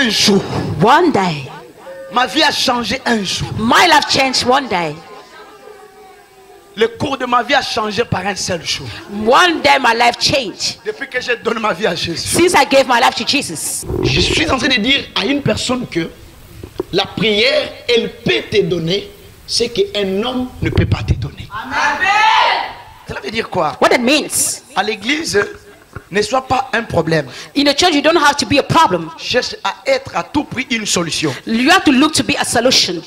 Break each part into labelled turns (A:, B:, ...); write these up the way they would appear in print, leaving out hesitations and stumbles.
A: un jour.
B: One day.
A: Ma vie a changé un jour.
B: My life changed one day.
A: Le cours de ma vie a changé par un seul jour.
B: One day my life changed.
A: Depuis que j'ai donné ma vie à Jésus.
B: Since I gave my life to Jesus.
A: Je suis en train de dire à une personne que la prière, elle peut te donner ce qu'un homme ne peut pas te donner. Amen. Cela veut dire quoi?
B: What that means?
A: À l'église, ne sois pas un problème.
B: In the church, you don't have to be a problem.
A: Cherche à être à tout prix une solution.
B: You have to look to be a solution.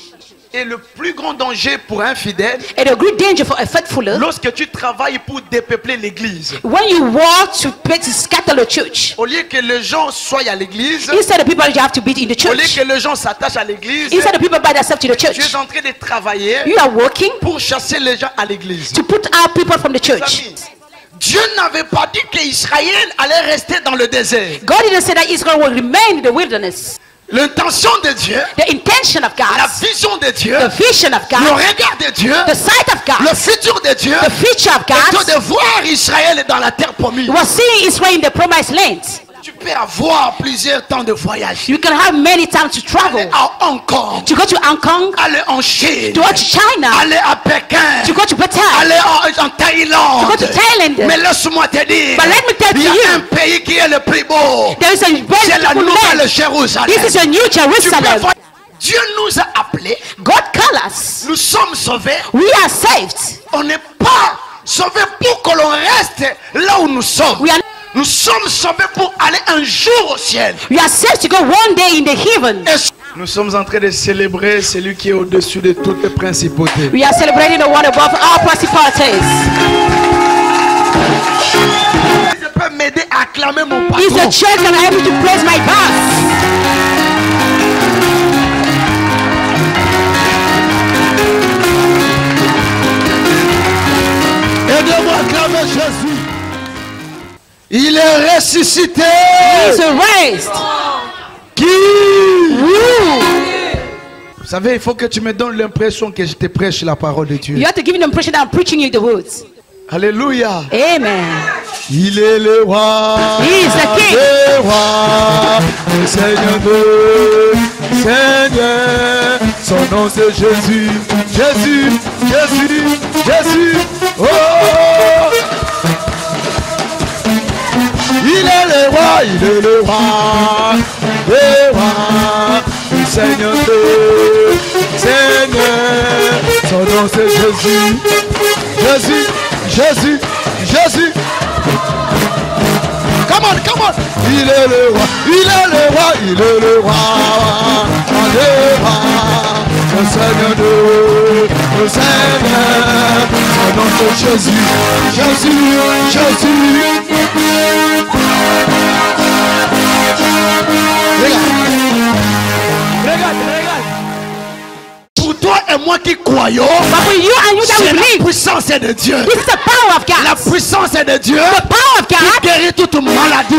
A: Et le plus grand danger pour un fidèle,
B: and a great danger for a faithful,
A: lorsque tu travailles pour dépeupler l'église,
B: when you work to scatter the church,
A: au lieu que les gens soient à l'église,
B: instead of people you have to be in the church,
A: au lieu que les gens s'attachent à l'église,
B: instead of people buy themselves to the church,
A: tu es en train de travailler,
B: you are working
A: pour chasser les gens à l'église,
B: to put out people from the church.
A: Dieu n'avait pas dit qu'Israël allait rester dans le désert.
B: God didn't say that Israel will remain in the wilderness.
A: L'intention de Dieu,
B: the intention of God,
A: la vision de Dieu,
B: the vision of God,
A: le regard de Dieu,
B: the sight of God,
A: le futur de Dieu,
B: the future of God,
A: est de voir Israël dans la terre promise.
B: Was seeing Israel in the promised land.
A: Tu peux avoir plusieurs temps de voyage.
B: You can have many times to travel.
A: Aller à Hong Kong.
B: To go to Hong Kong.
A: Aller en Chine.
B: To go to China.
A: Aller à Pékin.
B: To go to Batam.
A: Aller en Thaïlande.
B: To go to Thailand.
A: Mais laisse-moi te dire.
B: But let me tell
A: il y a un pays qui est le plus beau. C'est la nouvelle Jérusalem.
B: This is a new Jerusalem.
A: Dieu nous a appelés.
B: God called us.
A: Nous sommes sauvés.
B: We are saved.
A: On n'est pas sauvés pour que l'on reste là où nous sommes. Nous sommes sauvés pour aller un jour au ciel.
B: We are saved to go one day in the heaven.
A: Nous sommes en train de célébrer celui qui est au-dessus de toutes les principautés.
B: We are celebrating the one above all principalities.
A: Je peux m'aider à acclamer mon patron.
B: Is the church that I'm able to praise my boss?
A: Aidez-moi à acclamer Jésus. Il est ressuscité.
B: He is raised.
A: Qui? Vous savez, il faut que tu me donnes l'impression que je te prêche la parole de Dieu.
B: You have to give me the impression that I'm preaching you the words.
A: Alléluia.
B: Amen.
A: Il est le roi.
B: He is the king.
A: Le roi. Le Seigneur de Seigneur. Son nom c'est Jésus. Jésus. Jésus. Jésus. Oh. Il est le roi, il est le roi, le Seigneur de Seigneur. Son nom c'est Jésus, Jésus, Jésus, Jésus. Come on, come on. Il est le roi, il est le roi, il est le roi, le Seigneur de le Seigneur. Son nom c'est Jésus, Jésus, Jésus. Regarde. Pour toi et moi qui croyons, c'est la puissance de Dieu.
B: This is the power of God.
A: La puissance de Dieu.
B: The power of God.
A: Qui guérit toute maladie.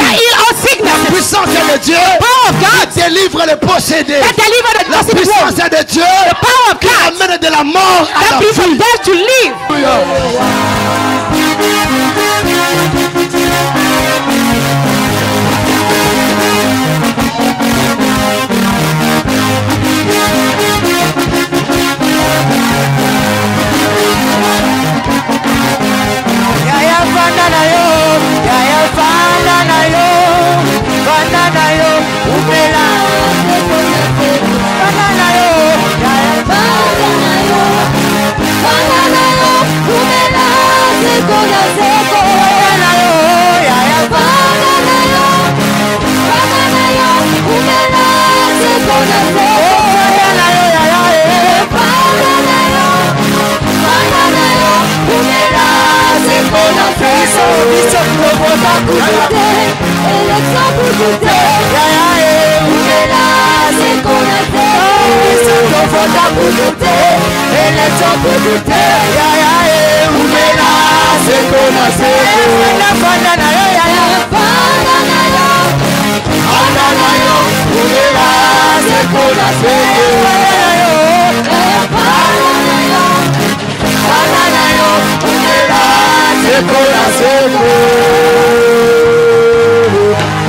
A: La puissance de Dieu.
B: The power of God.
A: Qui délivre les possédés.
B: La
A: puissance de Dieu.
B: The power of God.
A: Qui amène de la mort à la vie.
B: From death to live.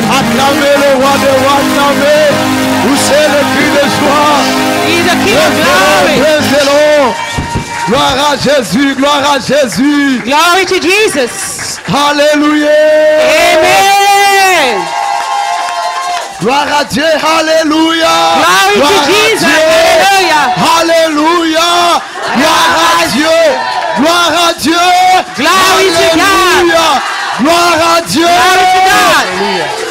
B: Acclamez le roi des rois, acclamez. King of glory.
C: Praisez-le. Gloire à Jésus, gloire à Jésus.
B: Glory to Jesus.
C: Alléluia.
B: Amen.
C: Gloire à Dieu, alléluia.
B: Glory
C: Gloire
B: to
C: à
B: Jesus.
C: Dieu.
B: Hallelujah.
C: Alléluia. Gloire à Dieu. Gloire à Dieu.
B: Glory to God.
C: Alléluia. Gloire à Dieu.
B: Glory to God.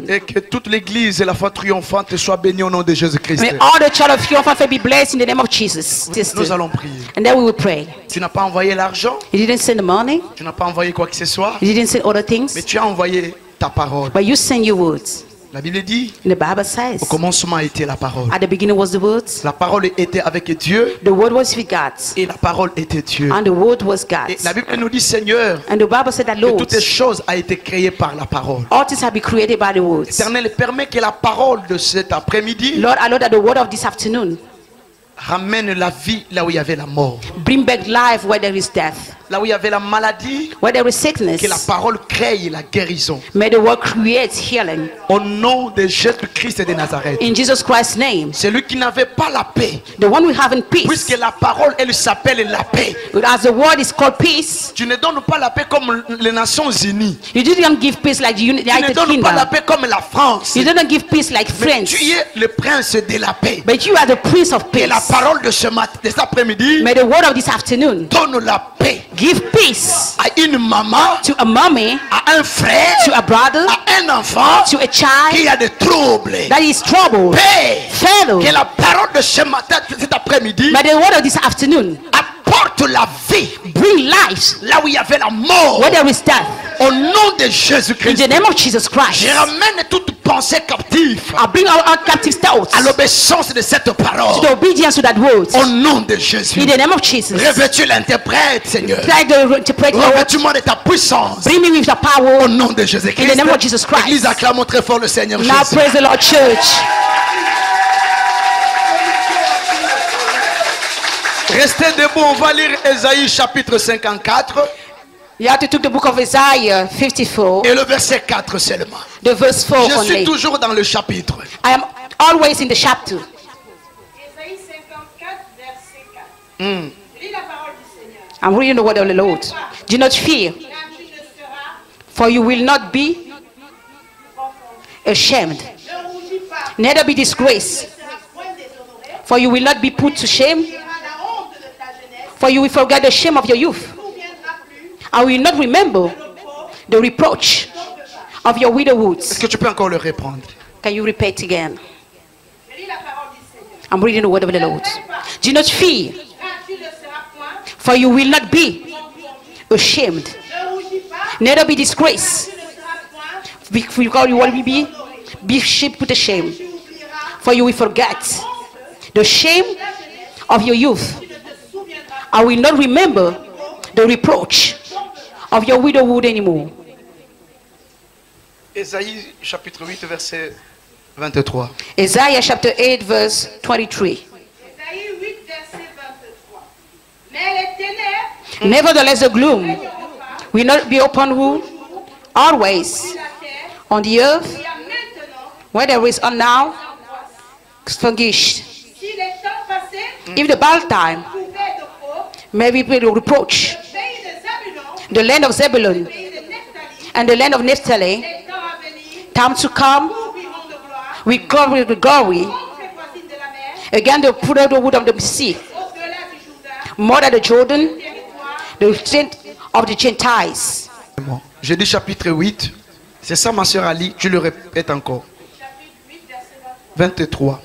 C: Et que toute l'église et la foi triomphante soient bénies au nom de Jésus-Christ.
B: May all the child of triumph be blessed in the name of Jesus.
C: Nous allons prier.
B: And then we will pray.
C: Tu n'as pas envoyé l'argent,
B: You didn't send the money.
C: tu n'as pas envoyé quoi que ce soit,
B: You didn't send other things.
C: mais tu as envoyé ta parole.
B: But you send your words.
C: La Bible dit,
B: And the Bible says,
C: au commencement était la parole.
B: at the beginning was the words.
C: La parole était avec Dieu
B: The word was with God.
C: et la parole était Dieu.
B: And the word was God.
C: Et la Bible nous dit, Seigneur,
B: And the Bible said that,
C: que
B: Lord,
C: toutes les choses ont été créées par la parole.
B: all things have been created by the words.
C: Éternel, permet que la parole de cet après-midi
B: Lord, I know that the word of this afternoon
C: ramène la vie là où il y avait la mort.
B: bring back life where there is death.
C: Là où il y avait la maladie,
B: Where there is sickness,
C: que la parole crée la guérison.
B: may the word create healing.
C: Au nom de Jésus-Christ de Nazareth.
B: In Jesus Christ's name,
C: Celui qui n'avait pas la paix,
B: the one we have in peace,
C: puisque la parole, elle s'appelle la paix.
B: as the word is called peace,
C: Tu ne donnes pas la paix comme les Nations Unies.
B: you didn't give peace like the
C: Tu ne
B: United
C: donnes pas la
B: Kingdom.
C: paix comme la France.
B: You didn't give peace like
C: Mais
B: France.
C: tu es le prince de la paix.
B: But you are the prince of
C: Et la
B: peace.
C: parole de ce matin, de cet après-midi,
B: May the word of this afternoon
C: donne la paix
B: give peace
C: à une maman,
B: to a mommy,
C: à un frère,
B: to a brother,
C: à un enfant
B: to a child
C: qui a des troubles.
B: that is troubled.
C: Paix.
B: Fellow,
C: Que la parole de ce matin, de cet après-midi,
B: may the word of this afternoon
C: apporte la vie
B: bring life
C: là où il y avait la mort.
B: where there is death.
C: Au nom de
B: In
C: Jésus-Christ,
B: the name of Jesus Christ,
C: je ramène toute pensée captive
B: I bring our captive thoughts
C: à l'obéissance de cette
B: to
C: parole.
B: the obedience to that word.
C: Au nom de Jésus,
B: In the name of Jesus,
C: revêtu l'interprète, Seigneur.
B: try to interpret your word.
C: Revêtu-moi de ta puissance.
B: Bring me with the
C: Au
B: power.
C: nom de
B: In
C: Jésus-Christ.
B: the name of Jesus Christ.
C: L'église acclame très fort le Seigneur
B: Now
C: Jésus.
B: praise the Lord, church.
C: Restez debout, on va lire Ésaïe chapitre 54
B: You have to take the book of Isaiah 54,
C: et le verset 4 seulement.
B: the verse 4
C: Je suis
B: only.
C: toujours dans le chapitre.
B: I am always in the chapter.
D: Ésaïe 54, verset 4. Lis la parole du Seigneur.
B: I'm reading the word of the Lord. Do not fear,
D: Car tu ne seras
B: for you will not be ashamed,
D: ne rougis pas,
B: neither be
D: ne
B: disgraced,
D: seras point déshonoré.
B: for you will not be put to shame,
D: Tu auras la honte de ta jeunesse.
B: for you will forget the shame of your youth.
D: Tu ne souviendras plus
B: I will not remember
D: le pauvre,
B: the reproach of your widowhoods.
C: Est-ce que tu peux encore le reprendre?
B: Can you repeat again?
D: lis la parole du Seigneur.
B: I'm reading the word of the Lord. Do not fear,
D: Car tu ne seras point
B: for you will not be ashamed,
D: ne rougis pas,
B: neither be disgraced,
D: tu ne seras point,
B: because you will be put to shame,
D: tu oublieras
B: for you will forget the shame of your youth.
D: tu ne te souviendras
B: I will not remember the reproach of your widowhood anymore.
C: Ésaïe chapitre 8 verset 23.
B: Isaiah chapter 8 verse 23.
D: Ésaïe 8, verset 23. Mais les ténèbres
B: Nevertheless the gloom
D: n'auront pas
B: will not be upon you always
D: sur la terre,
B: on the earth,
D: il y a maintenant
B: where there is now
D: angoisse.
B: sluggish.
D: Si les temps passés
B: If the bad time
D: pouvaient de faux,
B: may be reproach,
D: le pays de Zabulon,
B: the land of Zebulun
D: le pays de Nephtali,
B: and the land of Naphtali,
D: les temps à venir,
B: time to come,
D: couvriront de gloire,
B: we glory with glory
D: contre les voisines de la mer,
B: again the put out the wood of the sea,
D: au-delà du Jourdain,
B: more than the Jordan,
D: territoire,
B: the tent of the Gentiles.
C: J'ai dit chapitre 8. C'est ça ma soeur Ali, tu le répètes encore.
D: chapitre 8, verset 23.
C: 23.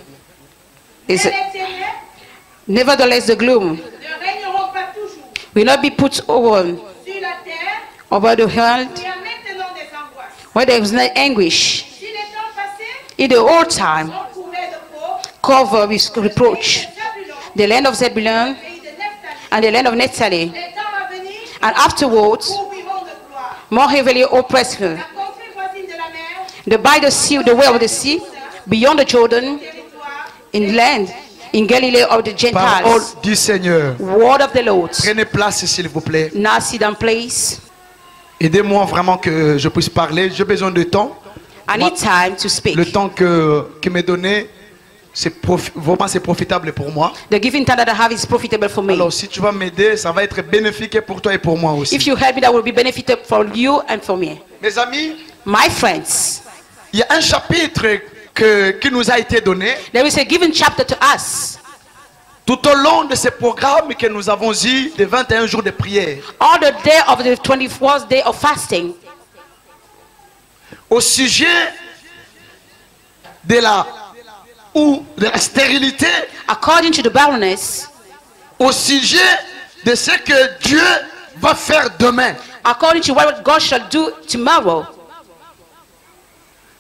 D: Mais
B: Is
D: les ténèbres
B: nevertheless the gloom
D: ne régneront pas toujours
B: will not be put over
D: sur la terre,
B: over the world
D: il y a maintenant des angoisses.
B: where there is no anguish.
D: Si les temps passés
B: In the old time,
D: sont couverts de faux,
B: cover with reproach,
D: Zabulon,
B: the land of Zebulun
D: pays de Nephtali,
B: and the land of Naphtali,
D: les temps à venir
B: and afterwards
D: couvriront de gloire.
B: more heavily oppressed her.
D: La contrée voisine de la mer,
B: The by the sea, the way of the sea, beyond the Jordan,
D: territoire,
B: in land, in Galilee of the
C: Parole
B: Gentiles.
C: du Seigneur.
B: Word of the Lord.
C: Prenez place s'il vous plaît.
B: Now sit down, please.
C: Aidez-moi vraiment que je puisse parler. J'ai besoin de temps.
B: I need time to speak.
C: Le temps qui m'est donné Vraiment c'est profitable pour moi.
B: The giving time that I have is profitable for me.
C: Alors si tu vas m'aider, ça va être bénéfique pour toi et pour moi aussi.
B: If you help me, that will be benefited for you and for me.
C: Mes amis,
B: My friends,
C: il y a un chapitre qui nous a été donné
B: there is a given chapter to us.
C: tout au long de ce programme que nous avons eu de 21 jours de prière.
B: On the day of the 24th day of fasting,
C: Au sujet de la stérilité,
B: according to the barrenness,
C: au sujet de ce que Dieu va faire demain.
B: according to what God shall do tomorrow.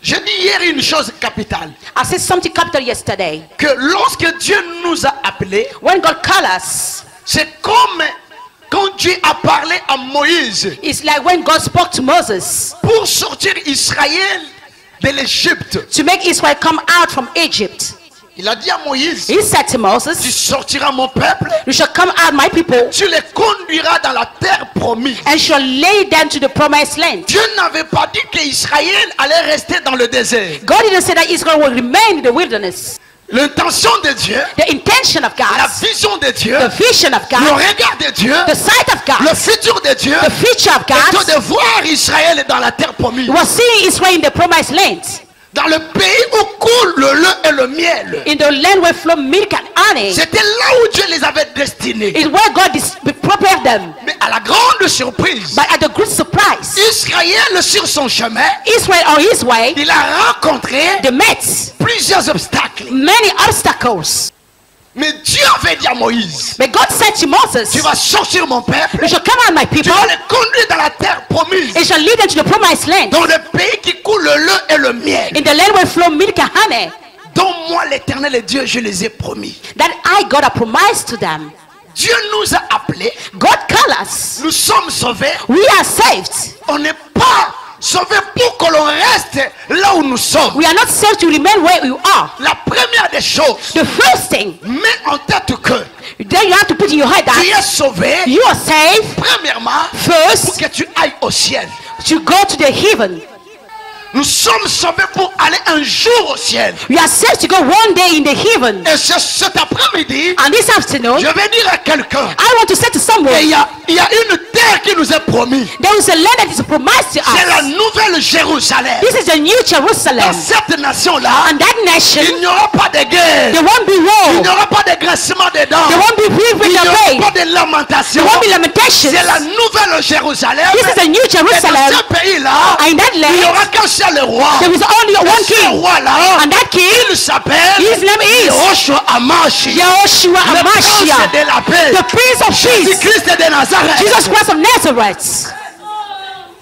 C: J'ai dit hier une chose capitale,
B: I said something capital yesterday.
C: que lorsque Dieu nous a appelés,
B: When God called us,
C: c'est comme quand Dieu a parlé à Moïse
B: it's like when God spoke to Moses
C: pour sortir Israël de l'Égypte.
B: to make Israel come out from Egypt.
C: Il a dit à Moïse,
B: He said to
C: tu
B: Moses,
C: sortiras mon peuple,
B: you shall come out, my people,
C: tu les conduiras dans la terre promise.
B: and shall lay them to the promised land.
C: Dieu n'avait pas dit qu'Israël allait rester dans le désert.
B: God didn't say that Israel will remain in the wilderness.
C: L'intention de Dieu,
B: The intention of
C: la
B: God,
C: vision de Dieu,
B: the vision of
C: le
B: God,
C: regard de Dieu,
B: the sight of
C: le
B: God,
C: futur de Dieu,
B: the future of
C: est
B: God,
C: de voir Israël dans la terre promise.
B: was seeing Israel in the promised land,
C: Dans le pays où coule le lait et le miel.
B: in the land where flow milk and honey.
C: C'était là où Dieu les avait destinés.
B: Is where God prepared them.
C: Mais à la grande surprise,
B: But at the great surprise,
C: Israël sur son chemin,
B: Israel on his way,
C: il a rencontré
B: they met
C: plusieurs obstacles.
B: many obstacles.
C: Mais Dieu avait dit à Moïse,
B: But God said to Moses,
C: tu vas sortir mon peuple,
B: you shall come out, my
C: tu
B: people,
C: vas les conduire dans la terre promise,
B: and shall lead them to the promised land,
C: dans le pays qui coule le lait et le miel,
B: in the land where flow milk and honey,
C: dont moi l'éternel et Dieu je les ai promis.
B: that I, God, have promised to them.
C: Dieu nous a appelés,
B: God called us.
C: nous sommes sauvés,
B: We are saved.
C: on n'est pas sauvés pour que l'on reste là où nous sommes.
B: We are not saved to remain where you are.
C: La première des choses,
B: The first thing,
C: mets en tête que
B: then you have to put in your head
C: tu
B: that
C: es sauvé,
B: you are saved
C: premièrement, pour
B: first
C: que tu ailles au ciel.
B: to go to the heaven.
C: Nous sommes sauvés pour aller un jour au ciel.
B: We are saved to go one day in the heaven.
C: Et cet après-midi,
B: And this afternoon,
C: je vais dire à quelqu'un,
B: I want to say to someone,
C: il y a une terre qui nous est promise.
B: there is a land that is promised to
C: C'est la
B: us.
C: nouvelle Jérusalem.
B: This is the new
C: Dans
B: Jerusalem.
C: cette nation-là,
B: And that nation,
C: il n'y aura pas de guerre.
B: there won't be
C: Il
B: war.
C: n'y aura pas de grincement de dents.
B: There won't be weeping
C: Il n'y
B: and
C: aura
B: pain.
C: pas de lamentation.
B: There won't be lamentations.
C: C'est la nouvelle Jérusalem.
B: This is the new
C: Et dans
B: Jerusalem.
C: ce pays-là,
B: And in that
C: il n'y
B: land,
C: aura qu'un seul roi.
B: there is only one
C: Ce
B: king.
C: roi-là,
B: And that king,
C: il s'appelle
B: his name is
C: Yehoshua Amashi.
B: Yahushua
C: Le prince
B: Hamashiach,
C: de la paix.
B: the Prince of Peace,
C: Jésus-Christ de Nazareth.
B: Jesus Christ of Nazareth.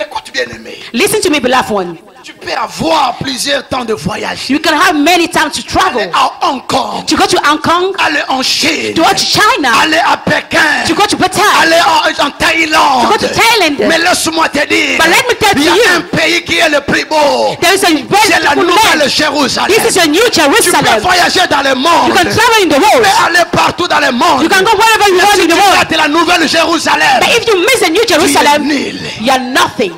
C: Écoute bien aimé.
B: Listen to me, beloved one.
C: Tu peux avoir plusieurs temps de voyage.
B: You can have many times to travel.
C: À Hong Kong.
B: To go to Hong Kong,
C: Aller en Chine.
B: to go to China,
C: Aller à Pékin.
B: to go to Bhutan,
C: Aller en Thaïlande.
B: to go to Thailand.
C: Mais laisse-moi te dire.
B: But let me tell
C: Il y a
B: you,
C: un pays qui est le plus beau.
B: there is a very
C: C'est la
B: beautiful
C: nouvelle
B: land.
C: Jérusalem.
B: This is a new
C: Tu peux
B: Jerusalem.
C: voyager dans le monde.
B: You can travel in the
C: Tu
B: world.
C: peux aller partout dans le monde.
B: You can go wherever you
C: Mais
B: want
C: si
B: in the
C: tu
B: world.
C: rates la nouvelle Jérusalem,
B: But if you miss the new
C: tu es
B: Jerusalem,
C: nul.
B: you are nothing.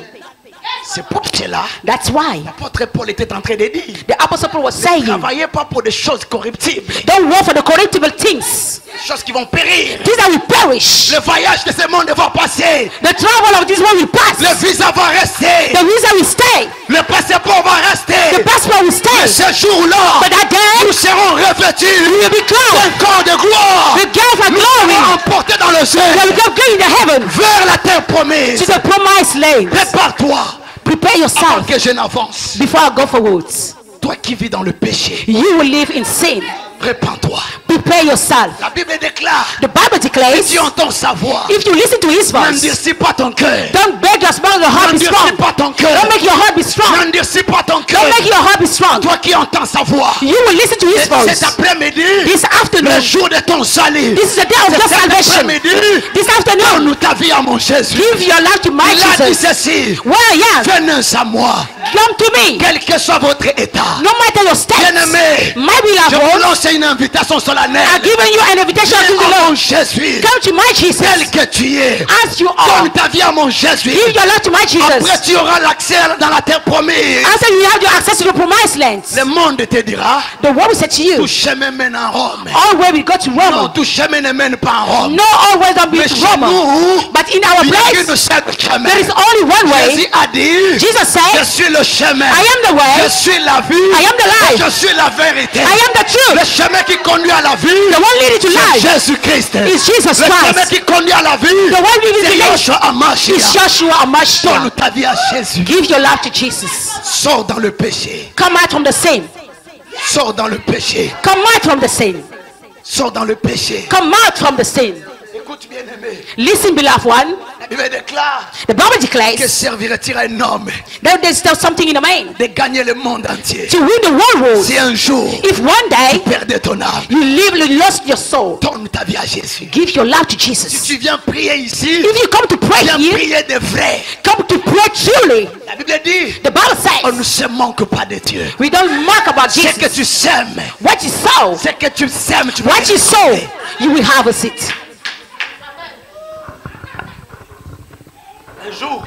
C: C'est pour cela.
B: That's why
C: L'apôtre Paul était en train de dire.
B: the Apostle Paul was
C: Ne
B: saying,
C: travaillez pas pour des choses corruptibles.
B: don't work for the corruptible things,
C: Des choses qui vont périr.
B: things that will perish.
C: Le voyage de ce monde va passer.
B: The travel of this world will pass.
C: Le visa va rester.
B: The visa will stay.
C: Le passeport va
B: The
C: rester.
B: passport will
C: Mais
B: stay.
C: ce jour-là,
B: But that day,
C: nous serons revêtus
B: we will be clothed.
C: d'un corps de gloire.
B: The girls are
C: Nous
B: glory.
C: serons emportés dans le ciel.
B: They will go in the heaven
C: Vers la terre promise.
B: to the promised land.
C: Prépare-toi
B: Prepare
C: avant
B: yourself
C: que je n'avance.
B: before I go forwards.
C: Toi qui vis dans le péché,
B: You will live in sin.
C: répands-toi.
B: Prepare yourself.
C: La Bible déclare,
B: The Bible declares,
C: si tu entends sa voix,
B: if you listen to his voice,
C: n'endurcis pas ton cœur.
B: don't beg your heart be
C: N'endurcis
B: strong.
C: pas ton cœur.
B: Don't make your heart be strong.
C: N'endurcis pas ton cœur.
B: Don't make your heart be strong.
C: Toi qui entends sa voix,
B: You will listen to his
C: cet
B: voice.
C: après-midi,
B: This afternoon,
C: le jour de ton salut,
B: this is the day of your
C: cet
B: salvation.
C: après-midi,
B: This afternoon,
C: donne ta vie à mon Jésus.
B: give your life to my
C: Il a dit
B: Jesus.
C: ceci,
B: Where I am,
C: venez à moi,
B: come to me.
C: quel que soit votre état.
B: No matter your state,
C: Bien-aimé,
B: my
C: Je vous
B: beloved,
C: lance une invitation solennelle.
B: I'm giving you an invitation to the
C: Viens à mon
B: Lord.
C: Jésus,
B: Come to my Jesus
C: tel que tu es.
B: as you are.
C: Donne ta vie à mon Jésus.
B: Give your life to my Jesus.
C: Après, tu auras l'accès dans la terre promise.
B: After you have your access to the promised land,
C: Le monde te dira,
B: the world will say to you,
C: tout chemin mène à Rome.
B: all way we go to
C: Non,
B: Rome.
C: tout chemin ne mène pas à Rome.
B: No, all ways don't be
C: Mais
B: to
C: chez
B: Rome.
C: nous,
B: But in our
C: il n'y a qu'une
B: place,
C: seule chemin.
B: there is only one
C: Jésus
B: way.
C: a dit,
B: Jesus
C: je
B: said,
C: suis le chemin.
B: I am the
C: Je
B: way,
C: suis la vie.
B: I am the
C: Et
B: life,
C: je suis la vérité.
B: I am the
C: Le
B: truth.
C: chemin qui conduit à la vie,
B: The one leading to
C: c'est
B: life
C: Jésus-Christ.
B: is Jesus
C: Le chemin
B: Christ.
C: qui conduit à la vie,
B: The one leading
C: c'est
B: to life
C: Yoshua
B: is
C: Hamashiach.
B: Joshua
C: Donne
B: Amashia.
C: ta vie à Jésus.
B: Give your life to Jesus.
C: Sors dans le péché.
B: Come out from the sin.
C: Sors dans le péché.
B: Come out from the sin.
C: Sors dans le péché.
B: Come out from the sin.
C: Écoute bien aimé.
B: Listen, beloved one.
C: La Bible déclare
B: The Bible
C: que
B: declares
C: servirait-il à un homme
B: that there's still something in the man
C: de gagner le monde entier.
B: to win the whole world.
C: Si un jour
B: If one day
C: perdais ton âme,
B: you lost your soul,
C: donne ta vie à Jésus.
B: give your life to
C: Si
B: Jesus.
C: tu viens prier ici,
B: If you come to pray
C: viens
B: here,
C: prier de vrai.
B: come to pray truly.
C: La Bible dit,
B: The Bible
C: on ne
B: says
C: se manque pas de Dieu.
B: we don't mock about
C: C'est que
B: Jesus.
C: tu sèmes.
B: What you sow,
C: C'est que tu sèmes. Tu vas
B: what you sow, you will harvest it.
C: Un jour,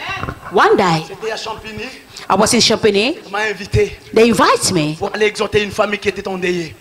B: One day,
C: j'étais à Champigny.
B: I was in Champagne.
C: On m'a invité
B: They invite me
C: pour aller exhorter une famille qui était endeuillée.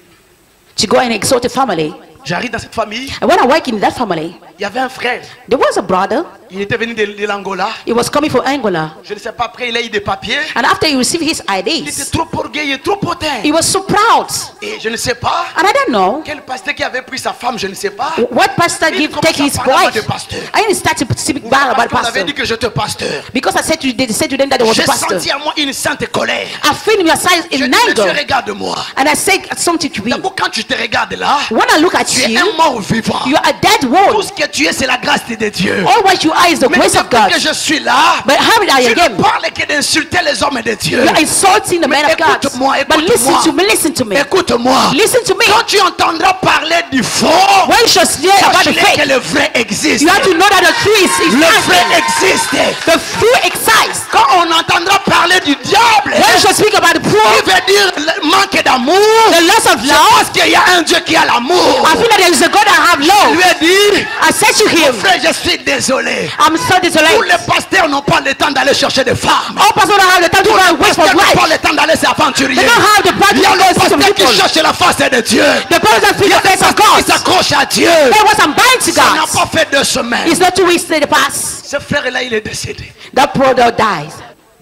B: to go and exhort a family.
C: J'arrive dans cette famille.
B: And when I work in that family,
C: Il y avait un frère.
B: there was a brother.
C: Il était venu de l'Angola.
B: He was coming from Angola.
C: Je ne sais pas, après il a eu des papiers.
B: And after he received his
C: Il était
B: IDs,
C: trop orgueilleux, trop potin.
B: he was so proud.
C: Et je ne sais pas
B: And I don't know
C: quel pasteur qui avait pris sa femme, je ne sais pas.
B: what pastor
C: Il
B: take his
C: commence à parler
B: wife.
C: de pasteur.
B: I didn't start to speak bad
C: Parce
B: about
C: qu'on avait
B: pastor.
C: dit que j'étais pasteur.
B: Because I said to, they said to them that there was
C: J'ai
B: a pastor.
C: senti à moi une sainte colère.
B: I feel in your size
C: Je
B: in
C: dis, monsieur,
B: anger.
C: regarde-moi.
B: And I said something to him.
C: D'abord, quand tu te regardes là,
B: When I look at
C: tu es
B: you,
C: un mort vivant.
B: you are a dead
C: Tout
B: world.
C: ce que tu es, c'est la grâce de Dieu.
B: All what you are is the
C: Mais
B: grace of
C: depuis
B: God.
C: que je suis là,
B: But how did I
C: je
B: again?
C: ne parle que d'insulter les hommes de Dieu.
B: You are insulting the man of God.
C: Écoute-moi,
B: But listen
C: écoute-moi.
B: to me, listen to me.
C: Écoute-moi.
B: Listen to me.
C: Quand tu entendras parler du faux,
B: When you should hear about the
C: sache que
B: faith,
C: le vrai existe.
B: you have to know that the truth is
C: Le vrai
B: acting.
C: existe.
B: The fruit exists.
C: Quand on entendra parler du diable,
B: When you should speak about the
C: qui
B: poor,
C: veut dire le manque d'amour,
B: the loss of love,
C: parce qu'il y a un Dieu qui a l'amour.
B: I feel that there is a God that have
C: Je
B: love.
C: lui ai dit,
B: I said to him,
C: frère, je suis désolé.
B: I'm so
C: Tous
B: desolate.
C: les pasteurs n'ont pas le temps d'aller chercher des femmes.
B: All pastors don't have the time to
C: Tous
B: go
C: les
B: and wait for
C: pasteurs n'ont pas
B: life.
C: le temps d'aller s'aventurer.
B: They don't have the
C: Il y a
B: practical
C: le
B: to some
C: pasteur qui
B: people.
C: cherche la face de Dieu.
B: The person that
C: Il y
B: feel
C: a
B: the
C: des
B: face of
C: pasteurs qui
B: God.
C: s'accrochent à Dieu.
B: Hey, what I'm buying to
C: Ça n'a
B: God.
C: pas fait 2 semaines.
B: It's not 2 weeks to the past.
C: Ce frère-là, il est décédé.
B: That brother died.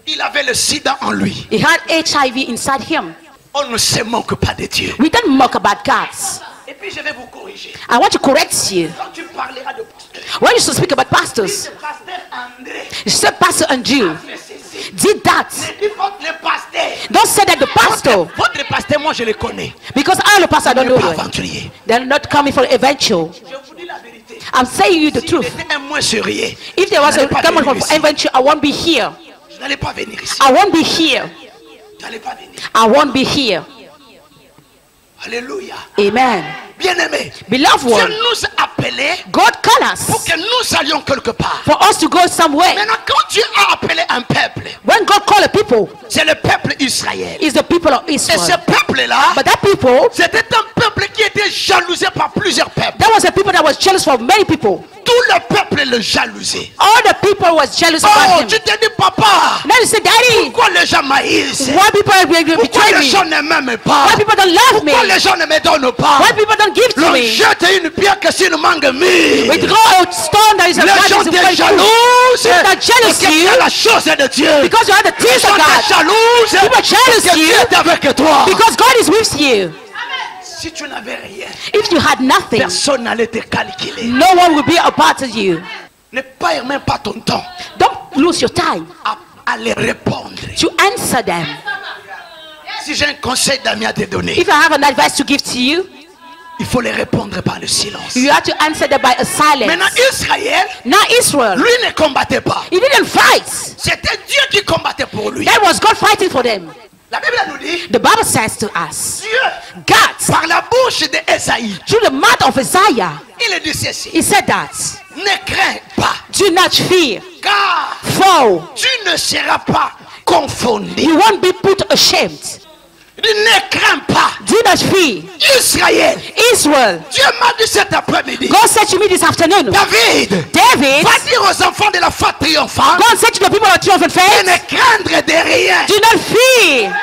C: Il avait le sida en lui.
B: He had HIV inside him.
C: On ne se manque pas de Dieu.
B: We don't mock about God.
C: Et puis je vais vous corriger.
B: I want to correct you.
C: Quand tu parleras de pasteur,
B: When you should speak about pastors,
C: pasteur André,
B: you said Pastor Andrew
C: fais ceci.
B: did that.
C: Ne dis pas le pasteur.
B: Don't say that the pastor,
C: Votre pasteur, moi je le connais.
B: because all the pastors I don't
C: Il n'est
B: know
C: pas
B: them.
C: aventurier.
B: They're not coming for eventual.
C: Je vous dis la vérité.
B: I'm saying you the
C: S'il
B: truth.
C: était un moins sérieux,
B: If there was
C: je
B: a
C: n'allais pas
B: common
C: venir
B: for
C: ici.
B: eventual, I won't be here.
C: Je n'allais pas venir ici.
B: I won't be here.
C: Je n'allais pas venir.
B: I won't be here.
C: Alléluia.
B: Amen.
C: Bien-aimé,
B: Beloved
C: Dieu
B: one,
C: nous a appelés
B: God called
C: pour
B: us
C: que nous allions quelque part.
B: for us to go somewhere.
C: Maintenant, quand Dieu a appelé un peuple,
B: When God called a people,
C: c'est le peuple Israël.
B: it's the people of
C: Et ce
B: Israel.
C: peuple-là,
B: But that people,
C: c'était un peuple qui était jalousé par plusieurs peuples.
B: that was a people that was jealous for many people.
C: Tout le peuple le jalousait.
B: All the people was jealous
C: Oh,
B: about him.
C: tu te dis, papa,
B: Now you say, Daddy,
C: pourquoi les gens m'haïssent?
B: why people
C: Pourquoi
B: betray
C: les
B: me?
C: gens ne m'aiment pas?
B: Why people don't love me?
C: Pourquoi les gens ne me donnent pas?
B: Why people don't give to
C: L'on
B: me?
C: jette une pierre que s'il manque mille.
B: We throw a stone that is a
C: Les gens
B: God
C: sont
B: is
C: jaloux.
B: People are jealous
C: Parce qu'il y a
B: you
C: la chose de Dieu.
B: because you are the
C: Les
B: things
C: gens
B: of
C: sont
B: God.
C: jaloux.
B: People are jealous
C: Parce que Dieu
B: you
C: est avec toi.
B: because God is with you.
C: Si tu n'avais rien,
B: If you had nothing,
C: personne n'allait te calculer.
B: no one will be a part of you.
C: Ne perds même pas ton temps
B: Don't lose your time
C: à les répondre.
B: to answer them.
C: Si j'ai un conseil d'ami à te donner,
B: If I have an advice to give to you,
C: il faut les répondre par le silence.
B: you have to answer them by a
C: Maintenant,
B: silence.
C: Israël,
B: Now Israel,
C: lui ne combattait pas.
B: he didn't fight.
C: C'était Dieu qui combattait pour lui.
B: That was God fighting for them.
C: La Bible nous dit,
B: The Bible says to us,
C: Dieu,
B: God,
C: par la bouche d'Esaïe,
B: through the mouth of Isaiah,
C: il dit ceci.
B: he said that,
C: Ne crains pas,
B: do not fear,
C: car
B: for
C: tu ne seras pas confondu.
B: you won't be put ashamed.
A: Il dit, ne crains pas.
B: Do not fear.
A: Israël.
B: Israel.
A: Dieu m'a dit cet après-midi.
B: God said to me this afternoon,
A: David.
B: David,
A: Va dire aux enfants de la foi triomphante.
B: God said to the people of triumphant
A: De
B: faith,
A: ne craindre de rien.
B: do not fear.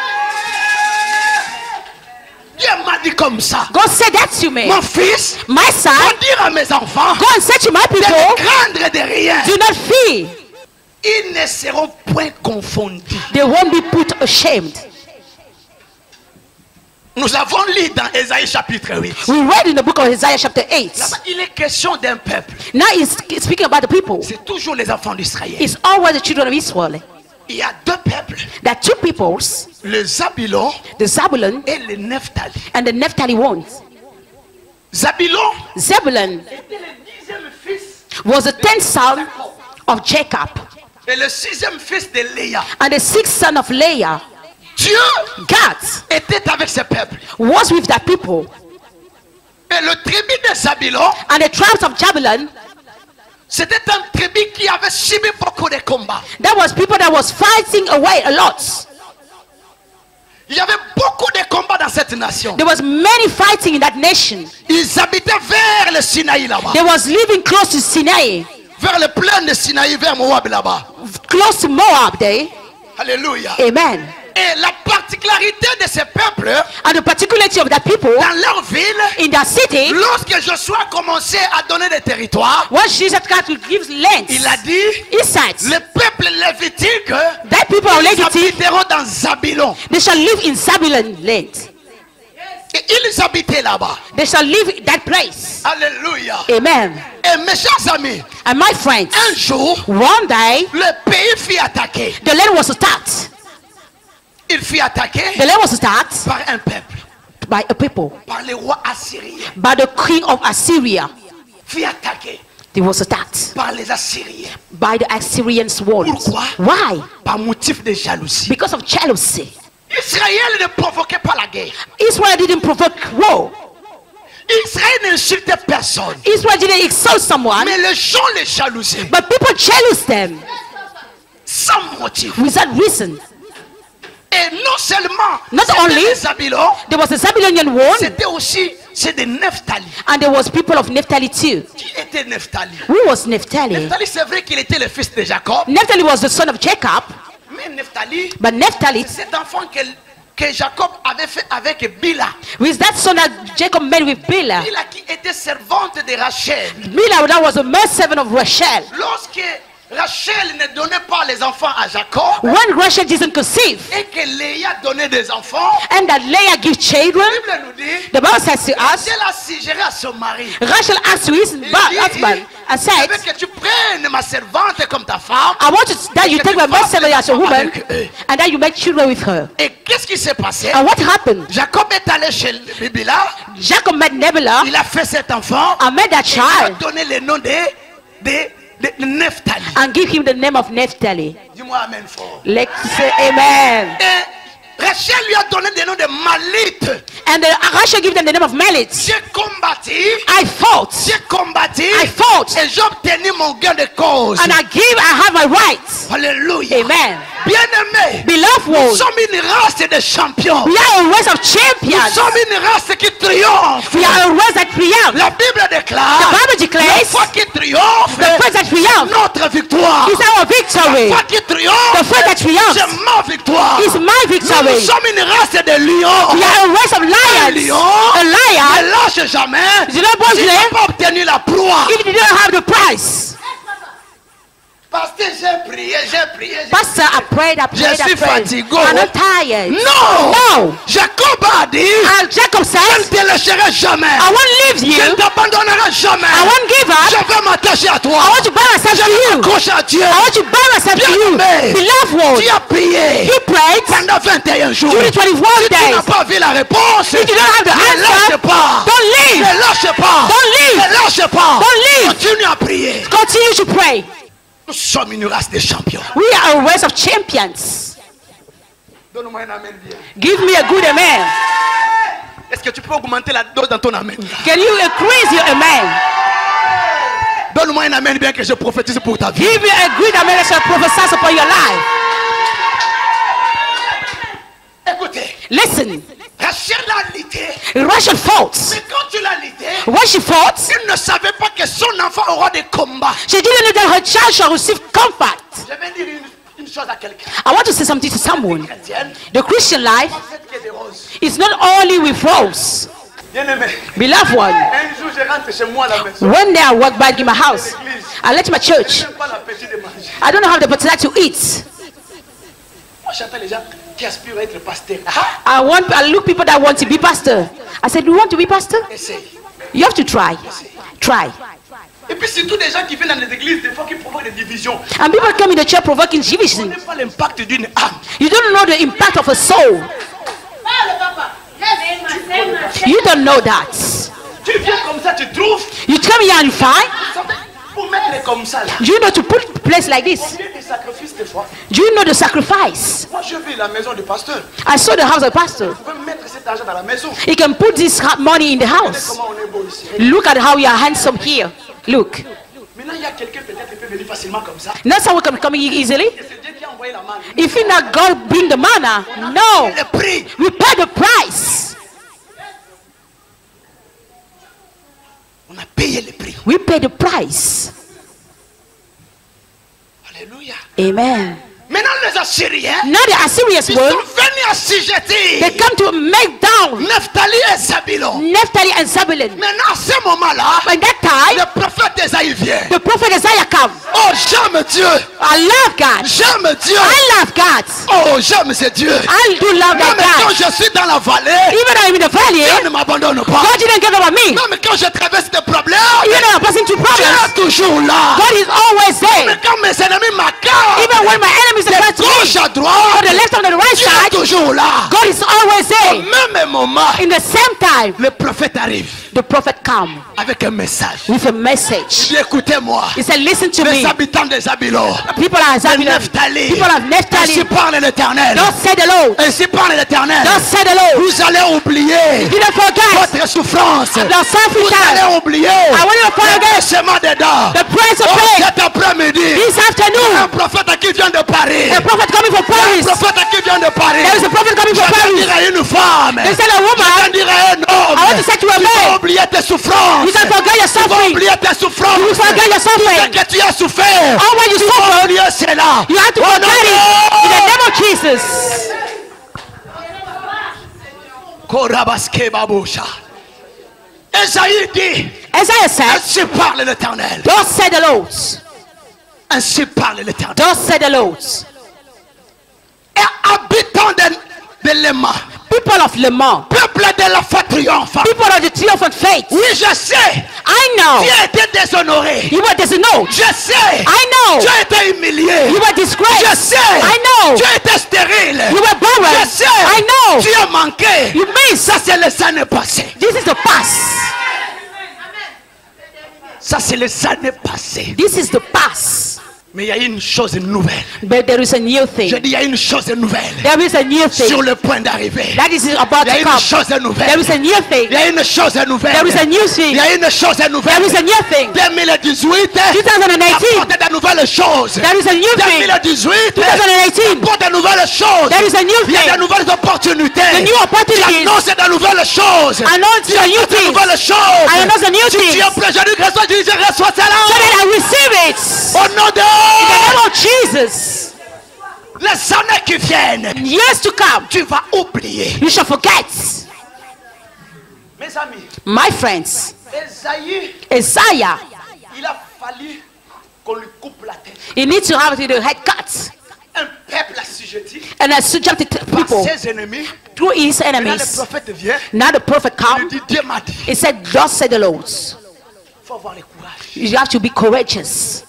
A: Dieu m'a dit comme ça.
B: God said that to me.
A: Mon fils,
B: My son,
A: va dire à mes enfants.
B: God said to my
A: De
B: people,
A: ne craindre de rien.
B: do not fear.
A: Ils ne seront point confondus.
B: They won't be put ashamed.
A: Nous avons lu dans Ésaïe chapitre 8.
B: We read in the book of Isaiah chapter 8.
A: Là-bas, il est question d'un peuple.
B: Now he's speaking about the people.
A: C'est toujours les enfants d'Israël.
B: It's always the children of Israel.
A: Il y a deux peuples.
B: There are two peoples,
A: Le Zabulon
B: the Zabulon
A: et le Nephtali.
B: and the Naphtali ones.
A: Zabulon
B: Zebulun
A: était le 10e fils
B: was the 10th son of Jacob
A: et le 6e fils de Léa.
B: and the 6th son of Leah.
A: Dieu
B: God
A: était avec ce peuple.
B: was with that people.
A: Et le tribu de Zabulon,
B: And the tribes of Jabulon,
A: c'était un tribu qui avait subi beaucoup de combats.
B: that was people that was fighting away a lot.
A: Il y avait beaucoup de combats dans cette nation.
B: There was many fighting in that nation.
A: Ils habitaient vers le Sinaï là-bas.
B: They was living close to Sinai,
A: Vers le plain de Sinaï, vers Moab là-bas.
B: close to Moab there.
A: Alléluia.
B: Amen.
A: Et la particularité de ces peuples,
B: And the particularity of that people
A: dans leur ville,
B: in that city,
A: lorsque Josué a commencé à donner des territoires,
B: once Jesus got to give land,
A: il a dit,
B: he said,
A: les peuples lévitiques,
B: that people of
A: ils
B: Leviticus,
A: habiteront dans Zabulon.
B: they shall live in Zabulon land.
A: Et ils habitaient là-bas.
B: They shall live in that place.
A: Alléluia.
B: Amen.
A: Et mes chers amis,
B: And my friends,
A: un jour,
B: one day,
A: le pays fut attaqué.
B: the land was attacked.
A: Il fut attaqué
B: The land was attacked
A: par un peuple,
B: by a people,
A: par les rois assyriens.
B: by the king of Assyria.
A: Fut attaqué
B: He was attacked
A: par les Assyriens.
B: by the Assyrians' walls.
A: Pourquoi?
B: Why?
A: Par motif de jalousie.
B: Because of jealousy.
A: Israël ne provoquait pas la guerre.
B: Israel didn't provoke war.
A: Israël n'insultait personne.
B: Israel didn't insult someone,
A: Mais les gens les jalousaient.
B: but people jealous them
A: Sans motif.
B: without reason.
A: Et non seulement
B: Not
A: c'était
B: only-
A: les Zabulon,
B: There was a Zabulonian one,
A: c'était aussi c'est des Nephtali.
B: and there was people of Naphtali too.
A: Qui était Nephtali?
B: Who was Naphtali?
A: Nephtali, c'est vrai qu'il était le fils de Jacob.
B: Naphtali was the son of Jacob,
A: Mais Nephtali,
B: but Naphtali,
A: cet enfant que Jacob avait fait avec Bila.
B: with that son that Jacob made with Bilhah.
A: Bila qui était servante de Rachel.
B: Bilhah, that was a maidservant of Rachel.
A: Lorsque Rachel ne donnait pas les enfants à Jacob
B: When Rachel didn't conceive,
A: et que Léa donnait des enfants,
B: and that Leah gave children,
A: la Bible nous dit,
B: the Bible says to us,
A: Rachel a suggéré à son mari.
B: Rachel asked to his
A: Il dit,
B: husband and
A: je
B: said,
A: veux que tu prennes ma servante comme ta femme.
B: I want that you take my maidservant as a woman, and that you make children with her.
A: Et qu'est-ce qui s'est passé?
B: And what happened?
A: Jacob est allé chez Bila,
B: Jacob met Nebula
A: il a fait cet enfant,
B: and made that
A: il a
B: child
A: donné le nom de Nephtali.
B: and give him the name of Naphtali.
A: Dis-moi amen fort.
B: Let's say amen.
A: Et Rachel lui a donné le nom de Malite.
B: And Rachel gave them the name of Melit.
A: J'ai combattu,
B: I fought
A: j'ai combattu,
B: I fought.
A: et j'ai obtenu mon gain de cause.
B: and I have my rights.
A: Alléluia.
B: Amen.
A: Bien-aimé,
B: Beloved
A: nous
B: ones,
A: sommes une race de champions.
B: we are a race of
A: Nous
B: champions.
A: sommes une race qui triomphe.
B: We are a race that triumph.
A: La Bible déclare,
B: The Bible
A: la
B: declares
A: foi qui triomphe,
B: the faith that triumphs
A: notre victoire.
B: is our
A: La
B: victory.
A: foi qui triomphe,
B: The faith that triumphs
A: c'est ma victoire.
B: is my
A: Nous
B: victory.
A: sommes une race de lions.
B: We are a race of
A: Un
B: lions.
A: lion
B: A
A: ne
B: lion,
A: lâche jamais
B: you know, boys,
A: s'il n'a pas obtenu la proie.
B: if you don't have the prize.
A: Parce que j'ai prié.
B: Pastor, I prayed.
A: Je suis fatigué.
B: And I'm tired.
A: Non!
B: No.
A: Jacob a dit,
B: And Jacob
A: je
B: says,
A: ne te laisserai jamais.
B: I won't leave
A: Je ne
B: you.
A: t'abandonnerai jamais.
B: I won't give up.
A: Je vais m'attacher à toi.
B: I want to bind myself to you.
A: Accroche à Dieu.
B: I want to bind myself to you.
A: Bien-aimé,
B: Beloved one,
A: tu as prié
B: he prayed
A: pendant 21 jours.
B: during 21
A: Tu
B: days.
A: n'as pas vu la réponse.
B: If you don't have the
A: Ne lâche
B: answer,
A: pas.
B: don't leave.
A: Ne lâche pas.
B: Don't leave.
A: Ne lâche pas.
B: Don't leave.
A: Continue à prier.
B: Continue to pray.
A: Nous sommes une race de champions.
B: We are a race of champions.
A: Donne-moi un amen bien.
B: Give me a good amen.
A: Est-ce que tu peux augmenter la dose dans ton amen?
B: Can you increase your amen?
A: Donne-moi un amen bien que je prophétise pour ta vie.
B: Give me a good amen that shall prophesy upon your life.
A: Écoutez.
C: Écoutez.
B: Listen.
C: Rachel l'a lité.
B: Rachel fought.
C: Mais quand tu l'as lité,
B: When she fought,
C: il ne savait pas que son enfant aura des combats.
B: she didn't know that her child shall receive comfort.
C: Je vais dire une chose à quelqu'un.
B: I want to say something to someone.
C: Chrétienne,
B: The Christian life
C: cette qui est des roses.
B: is not only with rose.
C: Bien-aimé,
B: Beloved one,
C: un jour je rentre chez moi à la maison.
B: one day I walk back in my house. I left my church.
C: Je n'ai pas l'appétit de manger.
B: I don't have the appetite to eat.
C: Moi j'appelle les gens qui aspirent à être pasteur.
B: I look people that want to be pastor. I said, do you want to be pastor?
C: Essaye.
B: You have to try. Try.
C: Et puis surtout des gens qui viennent dans les églises, des fois qui provoquent des divisions.
B: And people come in the church provoking
C: On
B: division.
C: n'est pas l'impact d'une âme.
B: You don't know the impact of a soul.
D: Parle, papa. Lève.
B: You don't know that.
C: Tu viens comme ça, tu trouves.
B: You come here and you find.
C: Pour mettre comme ça là.
B: Do you know to put place like this?
C: Combien de sacrifices des fois.
B: Do you know the sacrifice?
C: Moi je vis la maison du pasteur.
B: I saw the house of pastor.
C: Vous pouvez mettre cet argent dans la maison.
B: He can put this money in the
C: Regardez
B: house.
C: comment on est beau ici.
B: Look at how you are handsome here. Look.
C: Maintenant il y a quelqu'un peut-être qui peut venir facilement comme ça.
B: Not someone can come in easily.
C: Et c'est Dieu qui a envoyé la manne.
B: If it not God bring the manna, no.
C: Le prix.
B: We pay the price.
C: On a payé le prix.
B: We pay the price.
C: Alléluia.
B: Amen.
C: Maintenant les Assyriens,
B: Now the Assyrians
C: ils
B: were,
C: sont venus assujettir
B: they come to make down
C: Nephtali et Zabulon.
B: Naphtali and Zebulun.
C: Maintenant à ce moment-là,
B: By that time,
C: le prophète Ésaïe vient.
B: the prophet Isaiah come.
C: Oh j'aime Dieu.
B: I love God.
C: J'aime Dieu.
B: I love God.
C: Oh j'aime ce Dieu.
B: I do love
C: Même
B: that
C: quand
B: God.
C: je suis dans la vallée,
B: Even though I'm in the valley,
C: Dieu ne m'abandonne pas.
B: God didn't give up on me.
C: Même quand je traverse des problèmes,
B: Even though I'm passing through
C: Dieu
B: problems,
C: est toujours là.
B: God is always
C: Mais
B: there.
C: quand mes ennemis m'accordent,
B: Even when my enemies
C: de
B: are against
C: gauche
B: me,
C: à
B: on
C: droite,
B: the left and on the right
C: Dieu est
B: side,
C: toujours là.
B: God is always
C: Au
B: there.
C: même moment,
B: In the same time,
C: le prophète arrive
B: the prophet come
C: avec un message.
B: with a
C: Il
B: message.
C: dit écoutez-moi,
B: He said, listen to
C: les
B: me.
C: habitants des Zabulon,
B: People are
C: de
B: Zebulun.
C: Nephtali,
B: People of Naphtali.
C: ainsi parle l'Éternel.
B: Don't say the Lord.
C: Ainsi parle l'Éternel.
B: Don't say the Lord.
C: Vous allez oublier
B: You don't forget
C: votre souffrance.
B: the
C: Vous
B: sacrifice.
C: allez oublier
B: I want you to
C: le
B: forget
C: versement des dents.
B: the price of
C: Oh,
B: pain.
C: cet après-midi,
B: This
C: un
B: afternoon,
C: prophète qui vient de Paris.
B: a prophet coming from
C: Un
B: Paris.
C: prophète qui vient de Paris.
B: There is a prophet coming from
C: Je vais
B: Paris.
C: dire à une femme.
B: They said a
C: Je vais
B: woman,
C: dire à un homme.
B: I want to say to a
C: Tu vas
B: man,
C: oublier tes souffrances.
B: you can forget your
C: Tu vas
B: suffering.
C: oublier tes souffrances.
B: You forget your
C: Tout
B: suffering.
C: ce que tu as souffert.
B: All what you
C: Tu vas
B: suffered,
C: oublier cela.
B: you have to
C: Oh
B: forget
C: non,
B: it. In the name of Jesus.
C: Korabaske babosha. Esaïe dit,
B: Isaiah said,
C: ainsi parle l'Éternel.
B: don't say the Lord.
C: Ainsi parle l'Éternel.
B: Don't say the Lord.
C: Et habitants de Léma,
B: People of Le Mans,
C: peuple de la foi triomphante.
B: people of the triumphant faith,
C: Oui, je sais.
B: I know
C: Tu as été déshonoré.
B: you were disowned.
C: Je sais.
B: I know
C: Tu as été humilié.
B: you were
C: Je
B: disgraced.
C: sais.
B: I know
C: Tu as été stérile.
B: you were
C: Je
B: barren.
C: sais.
B: I know
C: Tu as manqué.
B: you missed.
C: Ça, c'est les années passées.
B: This is the past.
C: Ça, c'est les années passées.
B: This is the past.
C: Mais il y a une chose nouvelle.
B: But there is a new
C: Je
B: thing.
C: dis, il y a une chose nouvelle.
B: There is a new thing.
C: Sur le point d'arriver.
B: That is about
C: Il y a
B: to
C: une
B: come.
C: chose
B: There
C: nouvelle.
B: is a new thing.
C: Il y a une chose nouvelle.
B: There is a new
C: Il
B: thing.
C: y a une chose
B: There
C: nouvelle.
B: is a new thing.
C: 2018
B: 2018.
C: apporte de nouvelles choses.
B: There is a new thing.
C: 2018
B: 2018.
C: apporte de nouvelles choses.
B: There is a new
C: Il y a de
B: thing.
C: nouvelles opportunités.
B: The new opportunities.
C: J'annonce de nouvelles choses.
B: Announce the new
C: De
B: things.
C: nouvelles choses.
B: I announce the new
C: Si tu
B: things.
C: es prêt, je dis que je reçois
B: So
C: cela.
B: that I receive it.
C: Au nom de
B: In the name of Jesus.
C: les années qui viennent,
B: Years to come,
C: tu vas oublier.
B: you shall forget.
C: Mes amis,
B: My friends,
C: Esaïe,
B: Isaiah,
C: il a fallu qu'on lui coupe la tête.
B: he needs to have the head cut.
C: Un peuple assujetti
B: And I subjected
C: par
B: people
C: ses ennemis.
B: through his
C: Là, le
B: enemies.
C: prophète vient.
B: Now the prophet
C: Il lui
B: come.
C: dit, Dieu m'a dit.
B: He said, thus said the Lord.
C: Il faut avoir le courage.
B: You have to be courageous.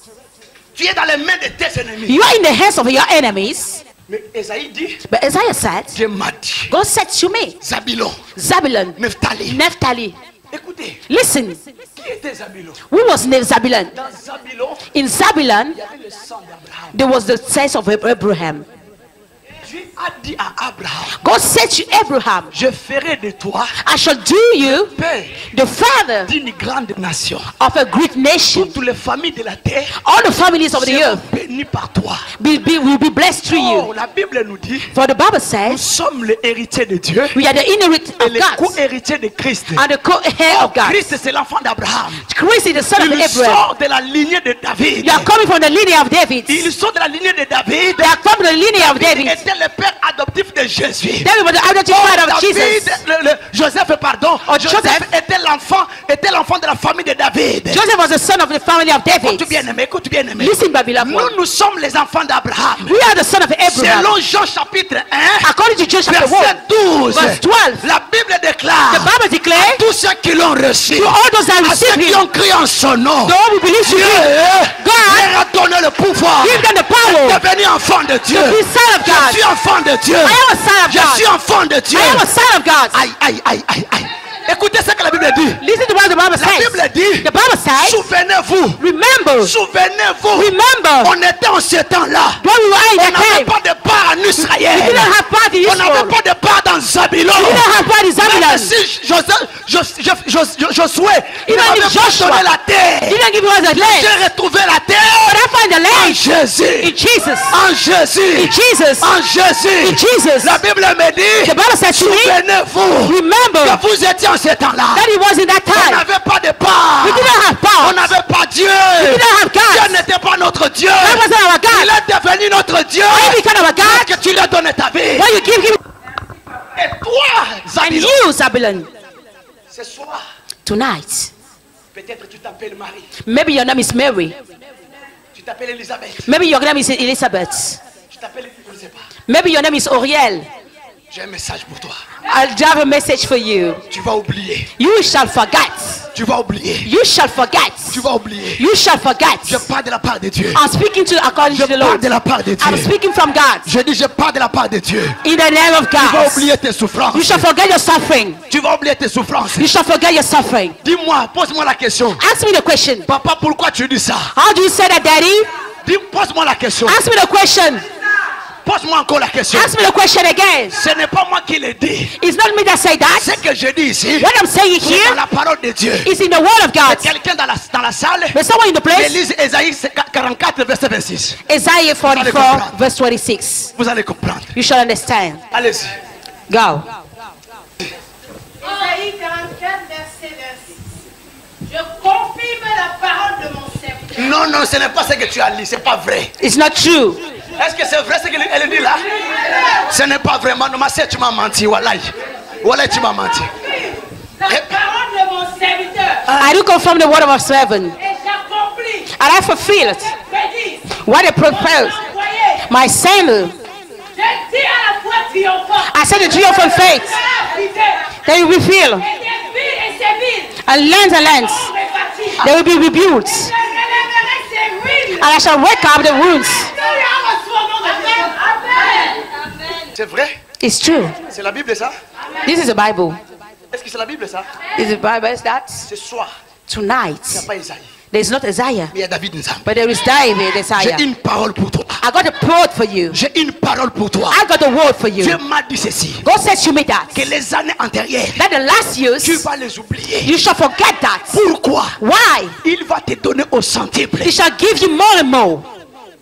C: Tu es dans les mains de tes ennemis.
B: You are in the hands of your enemies.
C: Mais Esaïe dit,
B: But Isaiah said,
C: Dieu m'a dit.
B: God said to me,
C: Zabulon,
B: Zebulun,
C: Nephtali.
B: Naphtali.
C: Écoutez,
B: Listen,
C: qui était Zabulon?
B: who was named Zebulun?
C: Dans Zabulon,
B: In Zebulun,
C: il y avait le sang d'Abraham.
B: there was the sense of Abraham.
C: Dieu a dit à Abraham,
B: God said to Abraham,
C: je ferai de toi
B: I shall do you
C: père
B: the father
C: d'une grande nation.
B: of a great nation.
C: Toutes les familles de la terre
B: All the families of the
C: seront
B: earth
C: bénies par toi.
B: will be blessed through
C: Oh,
B: you.
C: la Bible nous dit,
B: For the Bible
C: nous
B: says,
C: sommes les héritiers de Dieu
B: we are the inherit
C: et
B: of
C: les
B: God
C: co-héritiers de Christ.
B: and the co-heir
C: Oh,
B: of God.
C: Christ c'est l'enfant d'Abraham.
B: Christ is the son of
C: Il
B: Abraham.
C: sort de la lignée de David.
B: You are coming from the lineage of David.
C: Il sort de la lignée de David.
B: They are coming from the lineage of
C: Il
B: David.
C: était le père adoptif de Jésus.
B: David was the adoptive father of
C: David,
B: Jesus.
C: Joseph, pardon.
B: Oh,
C: Joseph
B: Joseph.
C: était l'enfant de la famille de David.
B: Joseph was the son of the family of David.
C: Écoute bien aimé.
B: Listen, Babylon.
C: Nous sommes les enfants d'Abraham.
B: We are the son of Abraham.
C: Selon Jean chapitre 1,
B: According to John chapter 1,
C: verset 12,
B: verse 12,
C: la Bible déclare
B: the Bible declares,
C: tous ceux qui l'ont reçu,
B: to all those that
C: à ceux
B: receive
C: qui
B: him,
C: ont cru en son nom,
B: those who believe to
C: Dieu
B: him, God
C: leur a donné le pouvoir
B: give them the power
C: de devenir enfant de Dieu.
B: to be son of
C: Je
B: God.
C: suis enfant de Dieu.
B: I am a son of
C: Je suis
B: God.
C: enfant de Dieu.
B: I am a son of God.
C: Aïe, aïe, aïe, aïe, aïe. Écoutez ce que la Bible dit.
B: Listen to what the Bible
C: La
B: says.
C: Bible dit,
B: The Bible says,
C: souvenez-vous,
B: remember,
C: souvenez-vous,
B: remember,
C: on était en ce temps-là.
B: when we were in
C: On
B: that
C: n'avait
B: time,
C: pas de part en
B: we
C: Israël.
B: didn't have part in
C: On n'avait
B: Israel.
C: pas de part dans Zabylon.
B: We didn't have part in
C: Même
B: Zabylon.
C: si Josué, il
B: Even
C: m'avait
B: if Joshua
C: donné la terre.
B: He didn't give us the land.
C: J'ai retrouvé la
B: But
C: terre
B: I find the
C: en
B: land
C: Jésus.
B: in Jesus.
C: En Jésus.
B: In Jesus.
C: En Jésus.
B: In Jesus.
C: La Bible me dit,
B: The Bible says to me,
C: souvenez-vous
B: remember
C: que vous étiez en ce temps-là.
B: that it was in that
C: On
B: time.
C: n'avait pas de part.
B: We didn't have
C: On
B: power.
C: n'avait pas Dieu.
B: We didn't have
C: Dieu
B: God.
C: n'était pas notre Dieu.
B: God wasn't our God.
C: Il est devenu notre Dieu.
B: Why you become our
C: Parce
B: God?
C: que tu lui as donné ta vie.
B: Why you give him
C: Et toi,
B: and
C: Zabylon,
B: you, Zabylon,
C: ce soir,
B: tonight?
C: peut-être tu t'appelles Marie.
B: Maybe your name is Mary.
C: Tu t'appelles Elisabeth.
B: Maybe your name is Elizabeth.
C: Tu t'appelles, je ne sais pas.
B: Maybe your name is Oriel.
C: J'ai un message pour toi.
B: I'll have a message for you.
C: Tu vas oublier.
B: You shall forget.
C: Tu vas oublier.
B: You shall forget.
C: Tu vas oublier.
B: You shall forget.
C: Je parle de la part de Dieu.
B: I'm speaking to according
C: Je
B: to the
C: parle
B: Lord.
C: de la part de
B: I'm
C: Dieu.
B: speaking from God.
C: Je dis, je parle de la part de Dieu.
B: In the name of
C: Tu vas
B: God.
C: oublier tes souffrances.
B: You shall forget your suffering.
C: Tu vas oublier tes souffrances.
B: You shall forget your suffering.
C: Dis-moi, pose-moi la question.
B: Ask me the question.
C: Papa, pourquoi tu dis ça?
B: How do you say that, Daddy?
C: Pose-moi la question.
B: Ask me the question.
C: Pose-moi encore la question.
B: Ask me the question again.
C: Ce n'est pas moi qui le dis.
B: It's not me that say
C: Ce
B: that.
C: que je dis ici,
B: What I'm saying
C: c'est dans
B: here
C: la parole de Dieu.
B: is in the word of God.
C: Quelqu'un dans la salle,
B: There's someone in the place.
C: Élise Ésaïe 44, verset 26.
B: Isaiah
C: comprendre.
B: 44, verse 26.
C: Vous allez comprendre.
B: You shall understand.
C: Allez-y.
B: Go.
D: Isaïe 44, verset 26. Je confirme la parole de mon serviteur.
C: Non, non, ce n'est pas ce que tu as lu, c'est pas vrai.
B: It's not true.
C: Est-ce que c'est vrai ce qu'elle dit là? Ce n'est pas vraiment. Non, ma sœur, tu m'as menti. Wallahi. Wallahi, tu m'as menti.
D: La parole de mon serviteur.
B: I do confirm the word of our servant.
D: Et j'accomplis.
B: And I fulfill it.
D: Prédit.
B: What they propose.
D: Envoyé.
B: My Samuel.
D: Je dis à la fois triomphant.
B: I said the triumphant faith. They will be filled.
D: Et des villes et ces villes
B: And lands
D: sont rebâties.
B: they will be rebuilt.
D: Je relèverai ces ruines.
B: And I shall wake up the wounds.
D: Alléluia, reçois au nom de Dieu. Amen.
C: C'est vrai?
B: It's true.
C: C'est la Bible ça?
B: This is the Bible.
C: Est-ce que c'est la Bible ça?
B: Is the Bible is that?
C: Ce soir, il n'y
B: Tonight,
C: a pas Isaïe.
B: there's not Isaiah,
C: Mais il y a David Nzam.
B: but there is David, Isaiah.
C: J'ai une parole pour toi.
B: I got a word for you.
C: J'ai une parole pour toi.
B: I got a word for
C: Dieu
B: you.
C: m'a dit ceci.
B: God said to me that,
C: Que les années antérieures,
B: that the last years,
C: tu vas les oublier.
B: you shall forget that.
C: Pourquoi?
B: Why?
C: Il va te donner au centuple.
B: He shall give you more and more.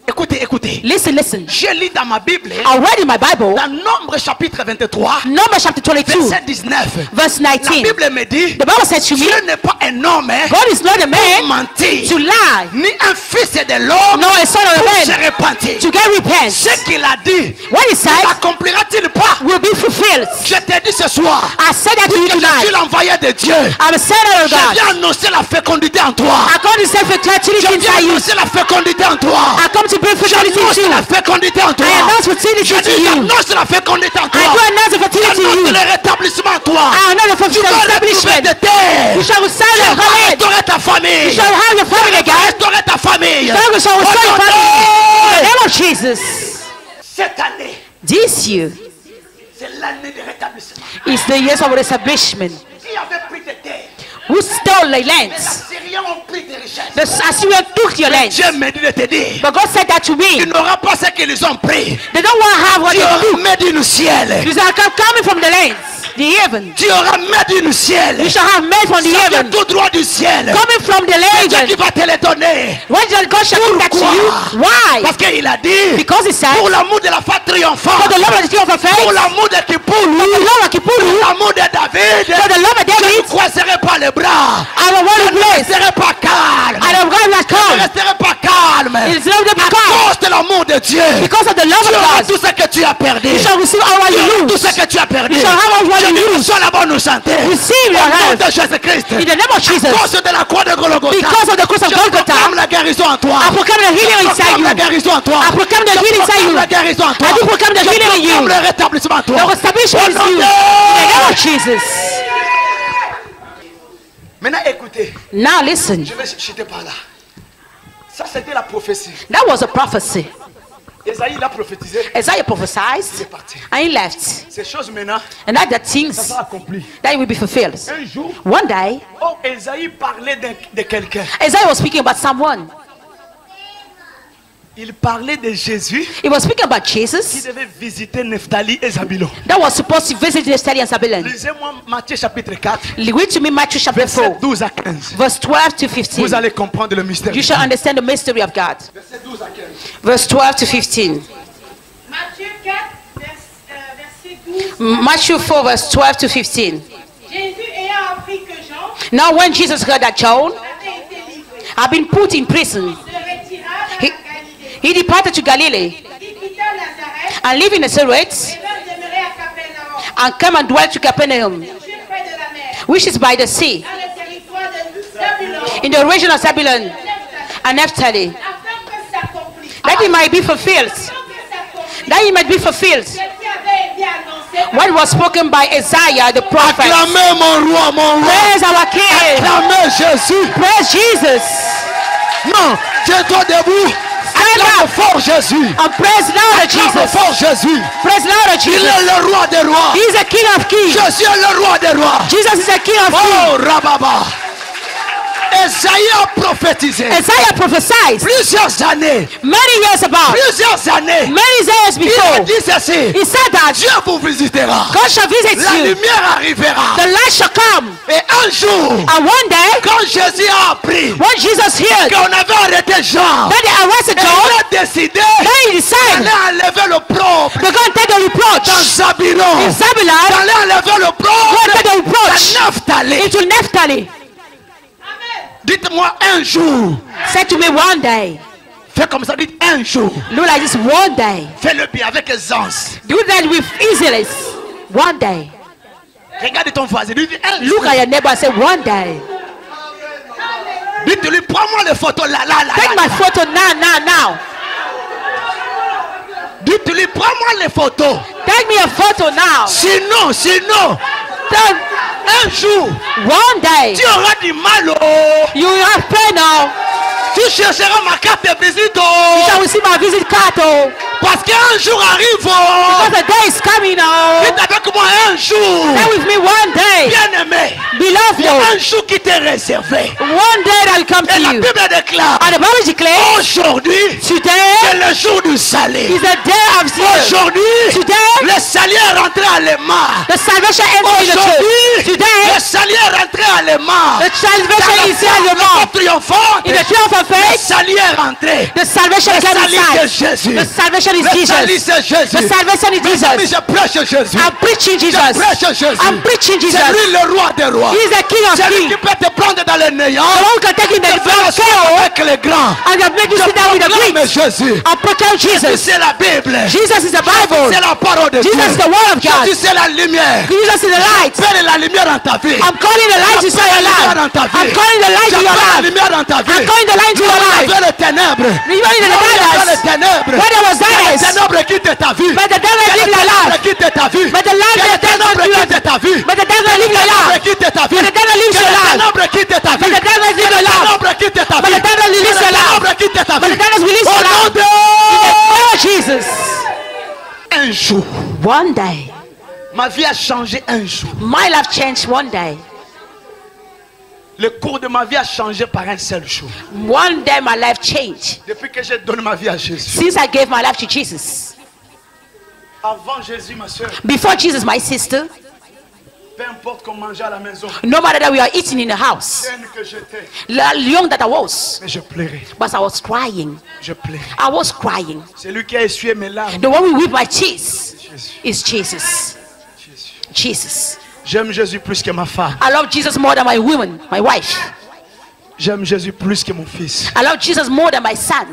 C: Écoutez, écoutez.
B: Listen, listen.
C: Je lis dans ma Bible,
B: I read in my Bible,
C: dans Nombre chapitre 23,
B: Numbers chapter 22,
C: verset 19.
B: verse
C: La
B: 19.
C: Bible me dit,
B: The Bible said to me,
C: Dieu n'est pas un homme
B: God is not a
C: pour
B: man
C: mentir,
B: to lie,
C: ni un fils de l'homme
B: nor a son of
C: pour
B: a
C: se
B: man
C: repentir.
B: to get repent.
C: Ce qu'il a dit,
B: What he said
C: l'accomplira-t-il pas?
B: will be fulfilled.
C: Je te dis ce soir,
B: I said that to you
C: que je suis
B: tonight.
C: l'envoyé de Dieu.
B: I'm a son of
C: Je
B: God.
C: viens annoncer la fécondité en toi.
B: I come to say fertility
C: Je viens
B: inside you.
C: annoncer la fécondité en toi.
B: I come to bring fertility
C: J'annonce
B: to you.
C: la fécondité en toi.
B: I announce fertility
C: Je
B: to
C: dis,
B: you.
C: j'annonce la fécondité en toi.
B: I do announce the fertility to
C: J'annonce
B: you.
C: le rétablissement en toi.
B: I announce the
C: Tu vas retrouver
B: establishment.
C: tes terres.
B: You shall receive
C: Tu
B: your
C: vas
B: college.
C: restaurer ta famille.
B: You shall have your
C: Tu
B: family
C: vas
B: again.
C: restaurer ta famille.
B: You shall restore your family. In the name of Jesus.
C: Cette année,
B: This year
C: c'est l'année de rétablissement.
B: is the years of establishment.
C: Qui avait pris tes terres?
B: Who stole the
C: La
B: lands?
C: Syrie Syriens ont pris tes richesses.
B: The Assyrians took your land.
C: Dieu me dit de te dire,
B: But God said that to
C: tu
B: me.
C: n'auras pas ce qu'ils ont pris.
B: They don't want to have what
C: Tu
B: they
C: auras
B: took.
C: made in ciel.
B: You shall come coming from the lands, the heaven.
C: Tu auras made in ciel.
B: You shall have made from the
C: Ça vient
B: heaven.
C: tout droit du ciel.
B: Coming from the
C: C'est Dieu qui
B: heaven.
C: va te les donner.
B: When God shall give that to you? Why?
C: Parce qu'il a dit,
B: Because he said,
C: pour l'amour de la foi triomphante,
B: for the love of the king of faith,
C: pour l'amour de Kippour,
B: for the love of Kippur,
C: pour l'amour de David,
B: for the love of
C: je ne
B: David,
C: croiserai pas les bras.
B: I will want
C: Je
B: to
C: ne
B: place.
C: resterai pas calme.
B: I am going to
C: Je ne
B: come.
C: resterai pas calme.
B: It's love to
C: À
B: become.
C: cause de l'amour de Dieu,
B: Because of the love
C: tu
B: of
C: auras
B: God,
C: tout ce que tu as perdu.
B: you shall receive all what
C: Tu auras
B: you
C: tout
B: lose.
C: ce que tu as perdu.
B: You shall have all what
C: Je
B: you
C: dis,
B: lose.
C: sois là-bas nous chanter.
B: Receive your
C: Au nom
B: help.
C: de Jésus-Christ.
B: In the name of
C: À
B: Jesus.
C: cause de la croix de Golgotha.
B: Because of the cross of
C: Je
B: Golgotha.
C: proclame la guérison en toi.
B: I proclaim the healing
C: Je
B: inside
C: proclame
B: you.
C: la guérison en toi.
B: I proclaim the
C: Je
B: healing inside
C: proclame
B: you.
C: la guérison en toi.
B: I do proclaim the
C: Je
B: healing in
C: proclame
B: you.
C: le rétablissement en toi.
B: The establishment is
C: Au nom
B: you.
C: de-
B: In the name of Jesus.
C: Maintenant écoutez,
B: Now listen.
C: je vais chuter par là. Ça c'était la prophétie.
B: That was a prophecy.
C: Esaïe l'a prophétisé.
B: Isaiah
C: Il est
B: prophesied
C: parti.
B: and he left.
C: Ces choses maintenant,
B: And that the
C: ça
B: things
C: sera accompli.
B: that will be fulfilled.
C: Un jour,
B: One day,
C: oh, Esaïe parlait de quelqu'un.
B: Isaiah was speaking about someone.
C: Il parlait de Jésus
B: He was speaking about
C: qui
B: Jesus
C: devait visiter Nephtali et Zabulon.
B: that was supposed to visit Naphtali and Zebulun.
C: Lisez-moi Matthieu chapitre 4,
B: Read to me Matthew chapter
C: verset
B: 4,
C: 12 à 15.
B: verse 12 to 15.
C: Vous allez comprendre le mystère.
B: You shall understand the mystery of God.
C: Verset 12 à 15.
B: Verse 12 to 15.
D: Matthieu 4, verset 12.
B: Matthew 4, verse 12 to 15.
D: Jésus ayant appris que Jean
B: Now, when Jesus heard that John
D: avait été livré,
B: had been put in prison,
D: se retira dans
B: he,
D: la Galilée.
B: he departed to Galilee
D: Il quitta Nazareth
B: and lived in Nazareth
D: et vint demeurer à Capernaum,
B: and came and dwelt to Capernaum,
D: situé près de la mer,
B: which is by the sea,
D: dans le territoire de Zabulon,
B: in the region of Zebulun
D: Nephtali,
B: and Naphtali,
D: afin que s'accomplisse.
B: that it might be fulfilled,
D: Afin que s'accomplisse
B: that it might be fulfilled,
D: ce qui avait été annoncé
B: what was spoken by Isaiah the prophet.
C: Acclamez mon roi, mon roi.
B: Praise our King.
C: Acclamez Jésus.
B: Praise Jesus.
C: Non, tiens-toi debout.
B: Stand
C: Acclame
B: up
C: fort Jésus.
B: and praise louder
C: Acclame
B: Jesus.
C: fort Jésus.
B: Praise louder
C: Il
B: Jesus.
C: est le roi des rois.
B: He is the King of Kings.
C: Jésus est le roi des rois.
B: Jesus is the King of Kings.
C: Oh, Rababa. Esaïe a prophétisé
B: Isaiah prophesied
C: plusieurs années.
B: many years about,
C: Plusieurs années.
B: many years
C: Il a
B: before.
C: dit ceci.
B: He said that
C: Dieu vous visitera.
B: God shall visit
C: La
B: you.
C: lumière arrivera.
B: The light shall come.
C: Et un jour,
B: And one day,
C: quand Jésus a appris
B: when Jesus heard
C: qu'on avait arrêté Jean,
B: that they arrested
C: et
B: John,
C: il a décidé
B: then he decided
C: d'aller enlever le propre
B: to go and take the reproach
C: dans Zabulon,
B: in Zebulun,
C: d'aller enlever le
B: go and take the
C: propre
B: reproach
C: dans Nephtali.
B: into Naphtali.
C: Dites-moi un jour.
B: Said to me one day,
C: Fais comme ça, dites un jour.
B: look like this one day.
C: Fais-le bien avec aisance.
B: Do that with easiness. One day.
C: Regarde ton voisin, dis un
B: Look
C: jour.
B: at your neighbor and say one day.
C: Dites-lui, prends-moi les photos là, là, là.
B: Take
C: là.
B: my photo now.
C: Dites-lui, prends-moi les photos.
B: Take me a photo now.
C: Sinon,
B: Then
C: un jour,
B: one day
C: tu auras du mal. Oh.
B: you will have pain now.
C: Tu chercheras ma carte de visite.
B: You
C: Oh.
B: shall receive my visit card. Oh,
C: Parce qu'un jour arrive. Oh.
B: because the day is coming now.
C: Dites avec moi un jour.
B: Stay with me one day,
C: Bien aimé.
B: beloved.
C: Il y a un jour qui t'est réservé.
B: One day that will come
C: Et
B: to
C: la
B: you.
C: Bible déclare.
B: And the Bible declares
C: Aujourd'hui,
B: today
C: c'est le jour du salut.
B: is the day of zeal.
C: Aujourd'hui,
B: Today
C: le salut est rentré à l'Ema.
B: the salvation entered in the church.
C: Aujourd'hui,
B: Today
C: le salut est rentré à l'Ema.
B: the salvation is here in the mouth.
C: Triomphante.
B: In the triumph of
C: Le
B: faith,
C: salut est rentré.
B: the salvation
C: Le
B: came
C: salut
B: inside.
C: c'est Jésus.
B: The salvation is
C: Le salut
B: Jesus.
C: c'est Jésus.
B: The salvation is
C: Mes amis,
B: Jesus.
C: je prêche Jésus.
B: I'm preaching
C: Je
B: Jesus.
C: prêche Jésus.
B: I'm preaching Jesus.
C: C'est lui le roi des rois.
B: He is the King of
C: C'est lui
B: Kings.
C: qui peut te prendre dans le néant.
B: The one who can take in the
C: Et faire
B: chaos
C: asseoir avec les grands.
B: and can make you sit down with the
C: Proclame
B: great.
C: Jésus.
B: I proclaim Jesus.
C: C'est la Bible.
B: Jesus is the Bible.
C: C'est la parole de Dieu.
B: Jesus is the word of God.
C: Jésus c'est la lumière.
B: Jesus is the light.
C: Fais la lumière dans ta vie.
B: I'm calling the light into your life. I'm calling the light to your
C: la
B: life.
C: lumière dans ta vie.
B: I'm calling the light to your life.
C: Vers les ténèbres.
B: Even in the
C: Vers les
B: darkness,
C: ténèbres.
B: where there was
C: Que les
B: darkness,
C: ténèbres quittent ta vie.
B: but the devil
C: Que les
B: live your
C: ténèbres
B: life.
C: quittent ta vie.
B: But the light
C: Que les
B: that does not
C: ténèbres
B: do
C: quittent ta vie.
B: But the devil live your
C: Que les
B: life.
C: ténèbres quittent ta vie.
B: But the devil lives
C: Que
B: your
C: les
B: life.
C: ténèbres quittent ta vie.
B: But the devil lives
C: Que
B: your
C: les
B: life.
C: ténèbres quittent ta
B: But
C: vie.
B: the devil
C: Que
B: release
C: les
B: your life.
C: ténèbres quittent ta
B: But
C: vie.
B: the devil release
C: Au
B: your
C: nom
B: life.
C: de
B: Oh Jesus.
C: un jour.
B: One day,
C: Ma vie a changé un jour.
B: my life changed one day.
C: Le cours de ma vie a changé par un seul jour.
B: One day my life changed.
C: Depuis que j'ai donné ma vie à Jésus.
B: Since I gave my life to Jesus.
C: Avant Jésus, ma soeur,
B: Before Jesus, my sister,
C: peu importe qu'on mangeait à la maison,
B: no matter that we are eating in the house,
C: jeune que j'étais,
B: young that I was,
C: mais je pleurais.
B: but I was crying.
C: Je pleurais.
B: I was crying.
C: C'est lui qui a essuyé mes larmes.
B: The one who weep my tears
C: Jésus.
B: is Jesus.
C: Jésus.
B: Jesus.
C: J'aime Jésus plus que ma femme.
B: I love Jesus more than my woman, my wife.
C: J'aime Jésus plus que mon fils.
B: I love Jesus more than my son.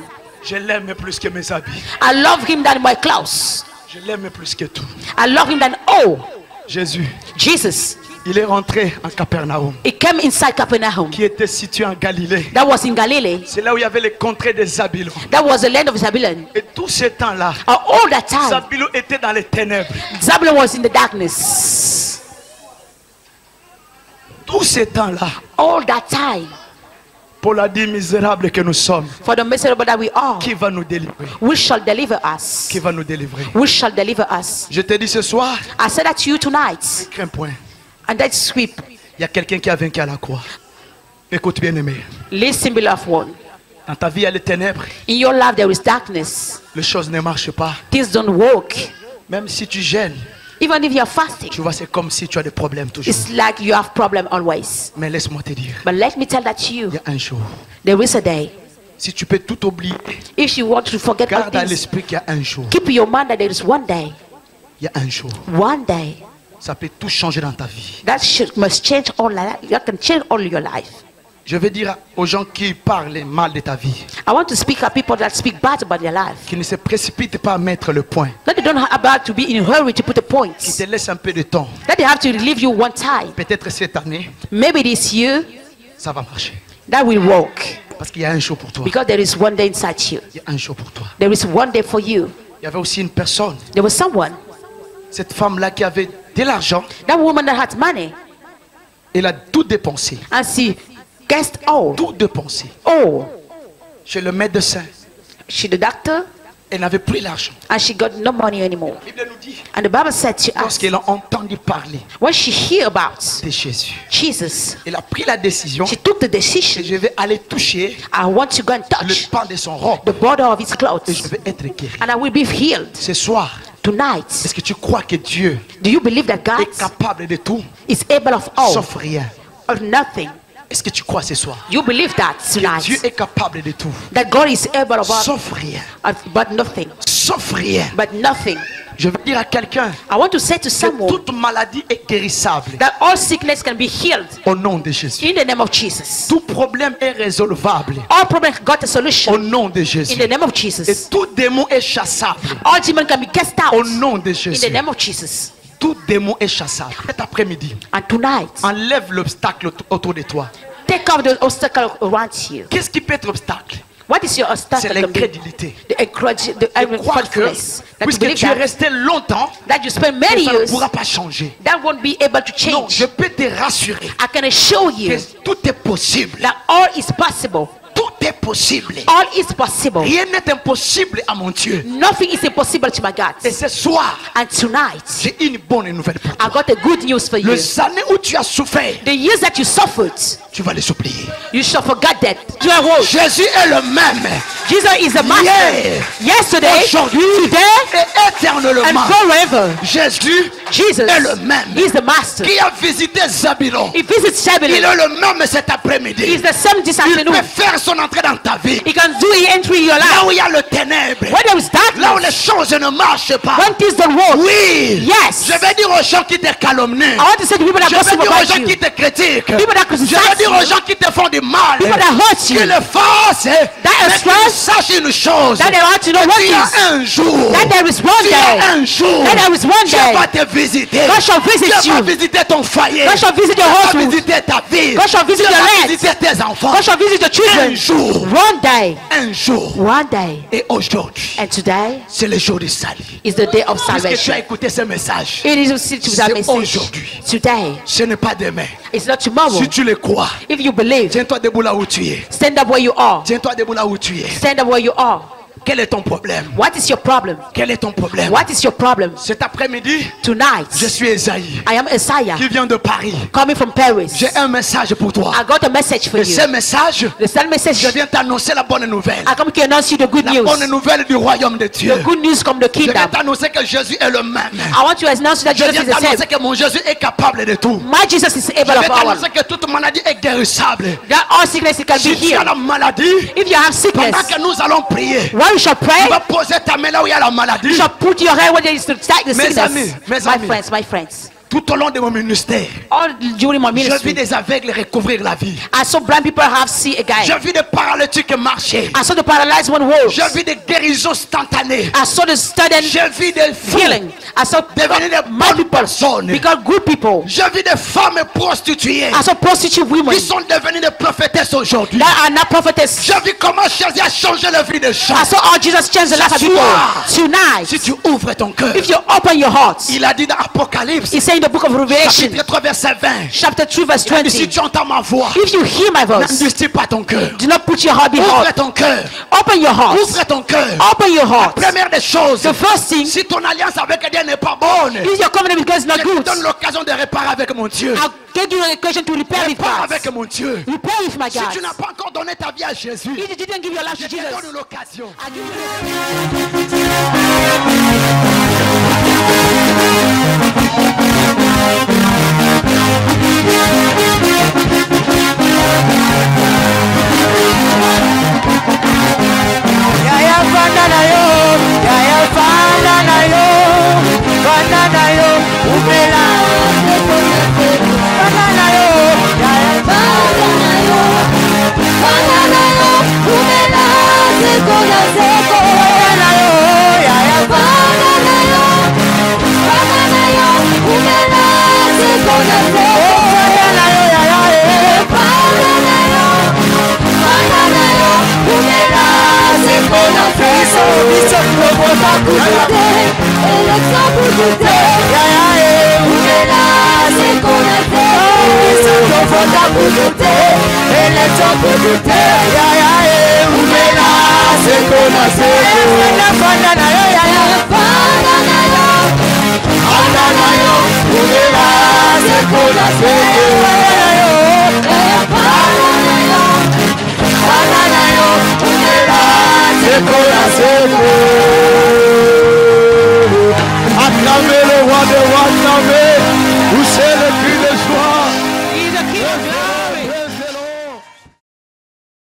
C: Je l'aime plus que mes habits.
B: I love him than my clothes.
C: Je l'aime plus que tout.
B: I love him than all.
C: Jésus,
B: Jesus.
C: il est rentré en Capernaum,
B: He came inside Capernaum.
C: qui était situé en Galilée.
B: That was in Galilee.
C: C'est là où il y avait les contrées des Zabylons.
B: That was the land of Zabulon.
C: Et tout ce temps-là,
B: All that time,
C: Zabylon était dans les ténèbres.
B: Zabulon was in the darkness.
C: Tout ce temps-là,
B: All that time,
C: Paul a dit, misérable que nous sommes,
B: for the miserable that we are,
C: qui va nous délivrer?
B: we shall deliver us.
C: Qui va nous délivrer?
B: We shall deliver us.
C: Je te dis ce soir,
B: I said that to you tonight.
C: ne crains point.
B: And that's sweep.
C: Il y a quelqu'un qui a vaincu à la croix. Écoute bien aimé.
B: Listen, beloved one.
C: Dans ta vie, il y a les ténèbres.
B: In your life there is darkness.
C: Les choses ne marchent pas.
B: Things don't work.
C: Même si tu gênes,
B: Even if you are fasting,
C: tu vois, c'est comme si tu as des problèmes toujours.
B: it's like you have problem always.
C: Mais laisse-moi te dire,
B: But let me tell that to you.
C: il y a un jour.
B: There is a day.
C: Si tu peux tout oublier,
B: If you want to forget all
C: garde à
B: things,
C: l'esprit qu'il y a un jour.
B: keep in your mind that there is one day.
C: Il y a un jour.
B: One day.
C: Ça peut tout changer dans ta vie.
B: That must change all life. You can change all your life.
C: Je veux dire aux gens qui parlent mal de ta vie,
B: I want to speak at people that speak bad about their life.
C: qui ne se précipitent pas à mettre le point,
B: That they don't have about to be in a hurry to put a point.
C: qui te laissent un peu de temps.
B: That they have to leave you one time.
C: Peut-être cette année,
B: Maybe this year,
C: ça va marcher.
B: that will work.
C: Parce qu'il y a un jour pour toi.
B: Because there is one day inside you.
C: Il y a un jour pour toi.
B: There is one day for you.
C: Il y avait aussi une personne,
B: There was someone,
C: cette femme-là qui avait de l'argent,
B: that woman that had money,
C: elle a tout dépensé.
B: and she guessed all.
C: Tout dépensé.
B: Oh,
C: Chez le médecin,
B: she the doctor,
C: elle n'avait plus l'argent.
B: and she got no money anymore.
C: La Bible nous dit,
B: And the Bible said to us,
C: lorsqu'elle a entendu parler
B: when she hear about
C: de Jésus,
B: Jesus,
C: elle a pris la décision
B: she took the
C: que
B: decision.
C: je vais aller toucher
B: I want to go and
C: le
B: touch
C: pan de son robe
B: the border of his
C: et
B: clothes,
C: je vais être guéri.
B: and I will be healed
C: Ce soir,
B: tonight.
C: est-ce que tu crois que Dieu
B: Do you believe that God
C: est capable de tout,
B: is able of all,
C: sauf rien?
B: of nothing?
C: Est-ce que tu crois ce soir
B: You believe that
C: que Dieu
B: tonight,
C: est capable de tout,
B: that God is able of all,
C: sauf rien?
B: but nothing,
C: Sauf rien.
B: but nothing.
C: Je veux dire à quelqu'un
B: I want to say to
C: que
B: someone
C: toute maladie est guérissable
B: that all sickness can be healed
C: au nom de Jésus.
B: in the name of Jesus.
C: Tout problème est résolvable
B: All problems got a
C: au
B: solution
C: nom de
B: in
C: Jésus.
B: the name of
C: Et
B: Jesus.
C: tout démon est chassable
B: All demons can be cast out
C: au nom de
B: in
C: Jésus.
B: the name of Jesus.
C: Tout démon est chassable. Cet après-midi,
B: And tonight,
C: enlève l'obstacle autour de toi.
B: take off the obstacle around you.
C: Qu'est-ce qui peut être obstacle?
B: What is your
C: C'est
B: obstacle?
C: l'incrédulité.
B: The
C: Je crois que
B: falseness. That you
C: puisque
B: believe
C: tu es
B: that,
C: resté longtemps,
B: that you spend many
C: ça ne
B: years,
C: pourra pas changer.
B: that won't be able to
C: Non,
B: change.
C: je peux te rassurer
B: I can assure you
C: que tout est possible.
B: that all is possible.
C: Tout est possible.
B: All is possible.
C: Rien n'est impossible à mon Dieu.
B: Nothing is impossible to my God.
C: Et ce soir,
B: And tonight,
C: j'ai une bonne nouvelle pour toi.
B: I got a good news for you.
C: Les années où tu as souffert,
B: The years that you suffered,
C: tu vas les oublier.
B: you shall forget that. You are old.
C: Jésus est le même.
B: Jesus is the master.
C: Hier,
B: Yesterday,
C: aujourd'hui
B: today,
C: et
B: and
C: éternellement.
B: forever.
C: Jésus
B: Jesus
C: est le même.
B: is the master.
C: Qui a visité Zabylon.
B: He visits
C: Il
B: Babylon.
C: est le même cet
B: He's
C: après-midi.
B: the same this
C: Il
B: afternoon.
C: peut faire son entrée dans ta vie.
B: He can do it entry in your life.
C: Là où il y a le ténèbre.
B: When there is
C: Là où
B: darkness,
C: les choses ne marchent pas.
B: when things don't work,
C: Oui.
B: yes.
C: Je vais dire aux gens qui te calomnient.
B: I want to say to people that
C: Je vais
B: gossip
C: dire aux
B: about
C: gens
B: you,
C: qui te critiquent.
B: people that
C: Je vais
B: criticize
C: dire aux
B: you,
C: gens qui te font du mal.
B: people that hurt you,
C: Qu'ils le fassent. Mais qu'ils
B: stress,
C: sachent une chose.
B: that they want to know what
C: Il y a
B: is,
C: un jour.
B: that there is one
C: Il y a
B: day,
C: un jour.
B: that there is one
C: Dieu
B: day,
C: va te visiter.
B: God shall visit
C: Dieu va
B: you,
C: visiter ton foyer.
B: God shall visit your
C: Dieu va
B: household,
C: visiter ta vie.
B: God shall visit
C: Dieu
B: your
C: va
B: land,
C: visiter tes enfants.
B: God shall visit your
C: Un
B: children.
C: jour.
B: One day,
C: Un jour.
B: one day,
C: Et aujourd'hui,
B: and today
C: c'est le jour du salut.
B: is the day of
C: Puisque tu as
B: salvation.
C: écouté ce message,
B: It is to that
C: c'est
B: message
C: aujourd'hui.
B: today.
C: Ce n'est pas demain.
B: It's not tomorrow.
C: Si tu le crois,
B: If you believe,
C: tiens-toi debout là où tu es.
B: stand up where you are.
C: Tiens-toi debout là où tu es.
B: Stand up where you are.
C: Quel est ton problème?
B: What is your problem?
C: Quel est ton problème?
B: What is your problem?
C: Cet après-midi,
B: Tonight,
C: je suis Esaïe,
B: I am Isaiah,
C: qui vient de Paris.
B: coming from Paris.
C: J'ai un message pour toi.
B: I got a message for
C: Et
B: you.
C: ce message,
B: The same message.
C: je viens t'annoncer la bonne nouvelle.
B: I come to announce you the good
C: La
B: news.
C: bonne nouvelle du royaume de Dieu.
B: The good news from the
C: Je viens
B: kingdom.
C: t'annoncer que Jésus est le même.
B: I want to announce that
C: Je
B: Jesus
C: viens
B: is the same.
C: t'annoncer que mon Jésus est capable de tout.
B: My Jesus is
C: Je
B: able
C: viens
B: of all.
C: t'annoncer que toute maladie est guérissable.
B: That all sickness can be
C: Si tu as
B: healed.
C: la maladie,
B: If you have sickness,
C: pendant que nous allons prier,
B: while you shall
C: tu
B: pray,
C: vas poser ta main là où il y a la
B: you
C: maladie.
B: shall put your hand where there is to attack the
C: Mes
B: sickness.
C: amis, mes amis.
B: My friends.
C: Tout au long de mon ministère,
B: All during my
C: je vis
B: ministry,
C: des aveugles recouvrir la vie.
B: I saw blind people have see again.
C: Je vis des paralytiques marcher.
B: I saw the paralyzed one walk.
C: Je vis des guérisons instantanées.
B: I saw the sudden
C: Je vis des fous
B: healing. I saw
C: devenir des
B: my
C: bonnes
B: people
C: personnes.
B: become good people.
C: Je vis des femmes prostituées
B: I saw prostitute women
C: qui sont devenues des prophétesses aujourd'hui.
B: that are not prophetess.
C: Je vis comment Jésus a changé la vie des gens.
B: I saw how Jesus changed the life of people. Tonight,
C: Si tu ouvres ton cœur,
B: if you open your heart,
C: il a dit dans Apocalypse,
B: he said in the book of Revelation,
C: chapitre 3, verset 20,
B: chapter 3, verse
C: il a dit, si
B: 20,
C: tu entends ma voix,
B: if you hear my voice,
C: n'endurcis pas ton cœur.
B: do not put your heart
C: Ouvre
B: behind.
C: ton cœur.
B: Open your heart.
C: Ouvre ton cœur.
B: Open your heart.
C: Première des choses,
B: The first thing,
C: si ton alliance avec Dieu n'est pas bonne,
B: if your covenant with God is not
C: je te
B: good,
C: donne l'occasion de réparer avec mon Dieu.
B: I'll give you an occasion to repair with
C: Répare
B: God.
C: avec mon Dieu.
B: Repair with my
C: Si
B: God.
C: tu n'as pas encore donné ta vie à Jésus,
B: If you didn't give your life
C: je
B: to
C: te
B: Jesus,
C: donne l'occasion.
B: I'll give you
E: Yaya fanda na yo, yaya fanda na yo, fanda na yo, umela. Fanda na yo, yaya fanda na yo, fanda na yo, umela. Seko na seko, fanda na yo, yaya fanda na yo, fanda na yo, umela. Seko na seko, fanda na yo, yaya fanda na yo, fanda na yo, umela. Seko na seko, bishop lobo bakute, election bakute, yaya umela. Seko na seko, bishop lobo bakute, election bakute, yaya umela. Seko na seko, fanda na yo, yaya fanda na yo, fanda na yo, umela. Seko na seko.